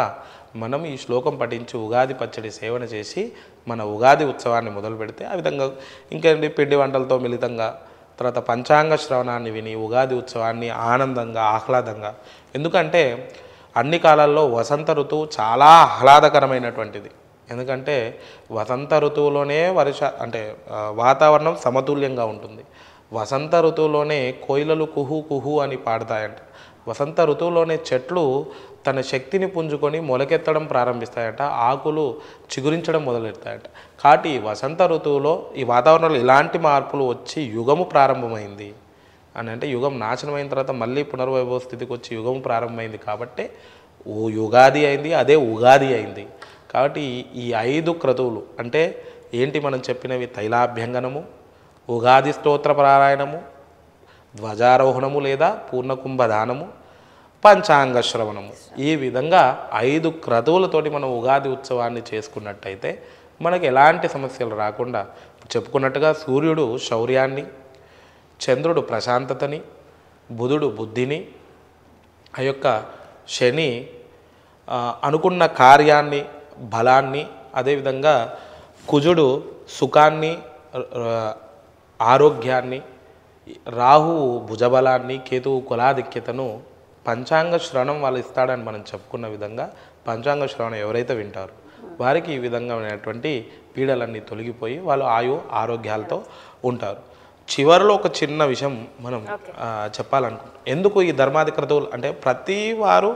మనం ఈ శ్లోకం పఠించి ఉగాది పచ్చడి సేవన చేసి మన ఉగాది ఉత్సవాన్ని మొదలు పెడితే ఆ విధంగా ఇంకేంటి పిండి వంటలతో మిళితంగా తర్వాత పంచాంగ శ్రవణాన్ని విని ఉగాది ఉత్సవాన్ని ఆనందంగా ఆహ్లాదంగా, ఎందుకంటే అన్ని కాలాల్లో వసంత ఋతువు చాలా ఆహ్లాదకరమైనటువంటిది. ఎందుకంటే వసంత ఋతువులోనే వాతావరణం సమతుల్యంగా ఉంటుంది. వసంత ఋతువులోనే కోయిలలు కుహు కుహు అని పాడతాయంట. వసంత ఋతువులోనే చెట్లు తన శక్తిని పుంజుకొని మొలకెత్తడం ప్రారంభిస్తాయంట, ఆకులు చిగురించడం మొదలెడతాయంట. కాబట్టి వసంత ఋతువులో ఈ వాతావరణంలో ఇలాంటి మార్పులు వచ్చి యుగము ప్రారంభమైంది అని అంటే యుగం నాశనమైన తర్వాత మళ్ళీ పునర్వైభవ స్థితికి వచ్చి యుగం ప్రారంభమైంది. కాబట్టి యుగాది అయింది, అదే ఉగాది అయింది. కాబట్టి ఈ 5 క్రతువులు అంటే ఏంటి మనం చెప్పినవి? తైలాభ్యంగనము, ఉగాది స్తోత్ర పారాయణము, ధ్వజారోహణము లేదా పూర్ణకుంభదానము, పంచాంగ శ్రవణము. ఈ విధంగా 5 క్రతువులతోటి మనం ఉగాది ఉత్సవాన్ని చేసుకున్నట్టయితే మనకి ఎలాంటి సమస్యలు రాకుండా చెప్పుకున్నట్టుగా సూర్యుడు శౌర్యాన్ని, చంద్రుడు ప్రశాంతతని, బుధుడు బుద్ధిని, ఆ యొక్క శని అనుకున్న కార్యాన్ని బలాన్ని, అదేవిధంగా కుజుడు సుఖాన్ని ఆరోగ్యాన్ని, రాహువు భుజబలాన్ని, కేతువు కులాధిక్యతను పంచాంగ శ్రవణం వాళ్ళు ఇస్తాడని మనం చెప్పుకున్న విధంగా పంచాంగ శ్రవణం ఎవరైతే వింటారో వారికి ఈ విధంగా ఉన్నటువంటి పీడలన్నీ తొలగిపోయి వాళ్ళు ఆరోగ్యాలతో ఉంటారు. చివరిలో ఒక చిన్న విషయం మనం చెప్పాలనుకుంటున్నాం. ఎందుకు ఈ ధర్మాది క్రతువులు అంటే ప్రతి వారు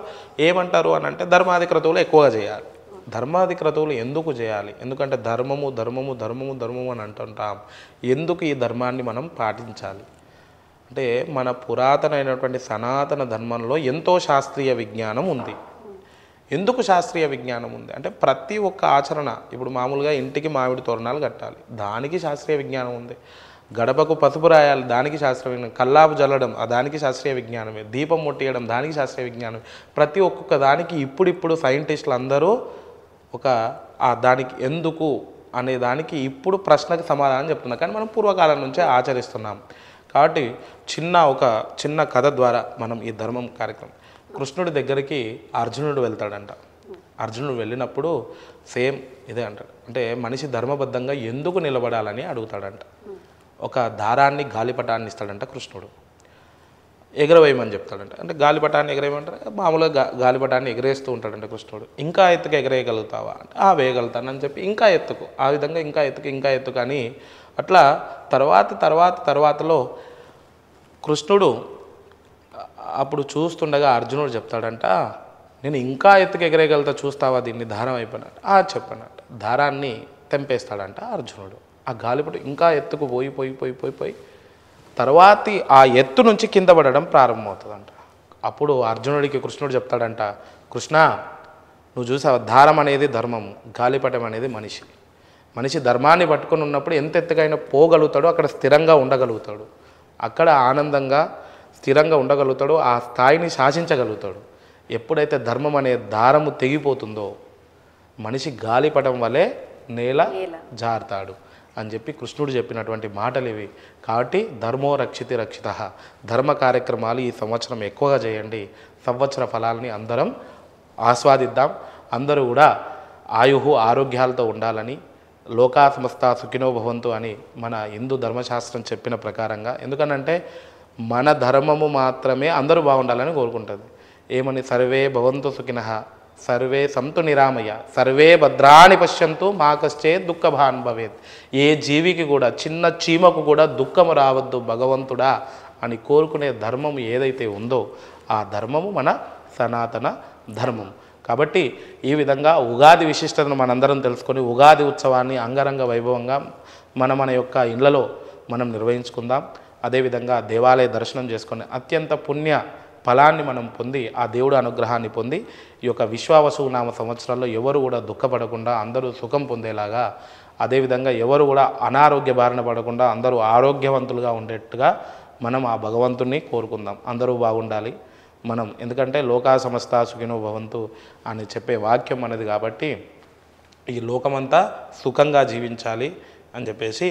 ఏమంటారు అని అంటే ధర్మాది క్రతువులు ఎక్కువగా చేయాలి. ధర్మాది క్రతువులు ఎందుకు చేయాలి? ఎందుకంటే ధర్మము ధర్మము ధర్మము ధర్మము అని అంటుంటాం. ఎందుకు ఈ ధర్మాన్ని మనం పాటించాలి అంటే మన పురాతనమైనటువంటి సనాతన ధర్మంలో ఎంతో శాస్త్రీయ విజ్ఞానం ఉంది. ఎందుకు శాస్త్రీయ విజ్ఞానం ఉంది అంటే ప్రతి ఒక్క ఆచరణ, ఇప్పుడు మామూలుగా ఇంటికి మామిడి తోరణాలు కట్టాలి, దానికి శాస్త్రీయ విజ్ఞానం ఉంది. గడపకు పసుపు రాయాలి, దానికి శాస్త్రీయ విజ్ఞానం. కల్లాపు జల్లడం దానికి శాస్త్రీయ విజ్ఞానమే. దీపం ముట్టియడం దానికి శాస్త్రీయ విజ్ఞానమే. ప్రతి ఒక్కొక్క దానికి ఇప్పుడు సైంటిస్టులు అందరూ దానికి ఎందుకు అనే దానికి ఇప్పుడు ప్రశ్నకి సమాధానం చెప్తున్నారు. కానీ మనం పూర్వకాలం నుంచే ఆచరిస్తున్నాం. కాబట్టి ఒక చిన్న కథ ద్వారా మనం ఈ ధర్మం కార్యక్రమం కృష్ణుడి దగ్గరికి అర్జునుడు వెళ్తాడంట. అర్జునుడు వెళ్ళినప్పుడు సేమ్ ఇదే అంటాడు, అంటే మనిషి ధర్మబద్ధంగా ఎందుకు నిలబడాలని అడుగుతాడంట. ఒక దారాన్ని గాలిపటాన్ని ఇస్తాడంట కృష్ణుడు, ఎగరవేయమని చెప్తాడంట. అంటే గాలిపటాన్ని ఎగరేయమంటారు, మామూలుగా గాలిపటాన్ని ఎగరేస్తూ ఉంటాడంట కృష్ణుడు. ఇంకా ఎత్తుకు ఎగరేయగలుగుతావా అంటే వేయగలుగుతానని చెప్పి ఇంకా ఎత్తుకు, ఆ విధంగా ఇంకా ఎత్తుకు అని అట్లా తర్వాతలో కృష్ణుడు అప్పుడు చూస్తుండగా అర్జునుడు చెప్తాడంట, నేను ఇంకా ఎత్తుకు ఎగరేయగలుగుతా, చూస్తావా దీన్ని, దారం అయిపోయినట్టు చెప్పానంట. దారాన్ని తెంపేస్తాడంట అర్జునుడు. ఆ గాలిపటు ఇంకా ఎత్తుకు పోయి తర్వాతి ఆ ఎత్తు నుంచి కింద పడడం ప్రారంభమవుతుందంట. అప్పుడు అర్జునుడికి కృష్ణుడు చెప్తాడంట, కృష్ణ నువ్వు చూసావా, దారం అనేది ధర్మము, గాలిపటం అనేది మనిషి ధర్మాన్ని పట్టుకొని ఉన్నప్పుడు ఎంత ఎత్తుకైనా పోగలుగుతాడో అక్కడ స్థిరంగా ఉండగలుగుతాడు, అక్కడ ఆనందంగా స్థిరంగా ఉండగలుగుతాడు, ఆ స్థాయిని శాసించగలుగుతాడు. ఎప్పుడైతే ధర్మం అనే దారము తెగిపోతుందో మనిషి గాలిపటం వలె నేల జారుతాడు అని చెప్పి కృష్ణుడు చెప్పినటువంటి మాటలు ఇవి. కాబట్టి ధర్మో రక్షిత, ధర్మ కార్యక్రమాలు ఈ సంవత్సరం ఎక్కువగా చేయండి. సంవత్సర ఫలాల్ని అందరం ఆస్వాదిద్దాం. అందరూ కూడా ఆరోగ్యాలతో ఉండాలని, లోకా సమస్త సుఖినో భవంతు అని మన హిందూ ధర్మశాస్త్రం చెప్పిన ప్రకారంగా. ఎందుకనంటే మన ధర్మము మాత్రమే అందరూ బాగుండాలని కోరుకుంటుంది. ఏమని, సర్వే భవంతు సుఖినః, సర్వే సంతు నిరామయ, సర్వే భద్రాణి పశ్యంతు మా కశ్చేత్ దుఃఖభాన్ భవేత్. ఏ జీవికి కూడా, చిన్న చీమకు కూడా దుఃఖము రావద్దు భగవంతుడా అని కోరుకునే ధర్మం ఏదైతే ఉందో ఆ ధర్మము మన సనాతన ధర్మం. కాబట్టి ఈ విధంగా ఉగాది విశిష్టతను మనందరం తెలుసుకొని ఉగాది ఉత్సవాన్ని అంగరంగ వైభవంగా మన యొక్క ఇళ్లలో మనం నిర్వహించుకుందాం. అదేవిధంగా దేవాలయ దర్శనం చేసుకొని అత్యంత పుణ్య ఫలాన్ని మనం పొంది, ఆ దేవుడు అనుగ్రహాన్ని పొంది, ఈ యొక్క విశ్వావసు నామ సంవత్సరాల్లో ఎవరు కూడా దుఃఖపడకుండా అందరూ సుఖం పొందేలాగా, అదేవిధంగా ఎవరు కూడా అనారోగ్య బారిన పడకుండా అందరూ ఆరోగ్యవంతులుగా ఉండేట్టుగా మనం ఆ భగవంతుణ్ణి కోరుకుందాం. అందరూ బాగుండాలి మనం, ఎందుకంటే లోకా సమస్త సుఖినో భవంతు అని చెప్పే వాక్యం అనేది. కాబట్టి ఈ లోకమంతా సుఖంగా జీవించాలి అని చెప్పేసి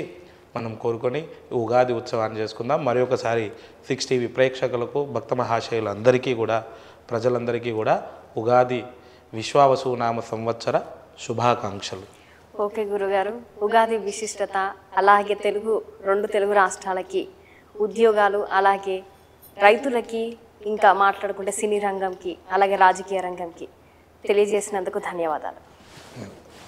మనం కోరుకొని ఉగాది ఉత్సవాన్ని చేసుకుందాం. మరి ఒకసారి 6 టీవీ ప్రేక్షకులకు, భక్త మహాశయులందరికీ కూడా, ప్రజలందరికీ కూడా ఉగాది విశ్వావసు నామ సంవత్సర శుభాకాంక్షలు. ఓకే గురుగారు, ఉగాది విశిష్టత, అలాగే రెండు తెలుగు రాష్ట్రాలకి ఉద్యోగాలు, అలాగే రైతులకి, ఇంకా మాట్లాడుకుంటే సినీ రంగంకి, అలాగే రాజకీయ రంగంకి తెలియజేసినందుకు ధన్యవాదాలు.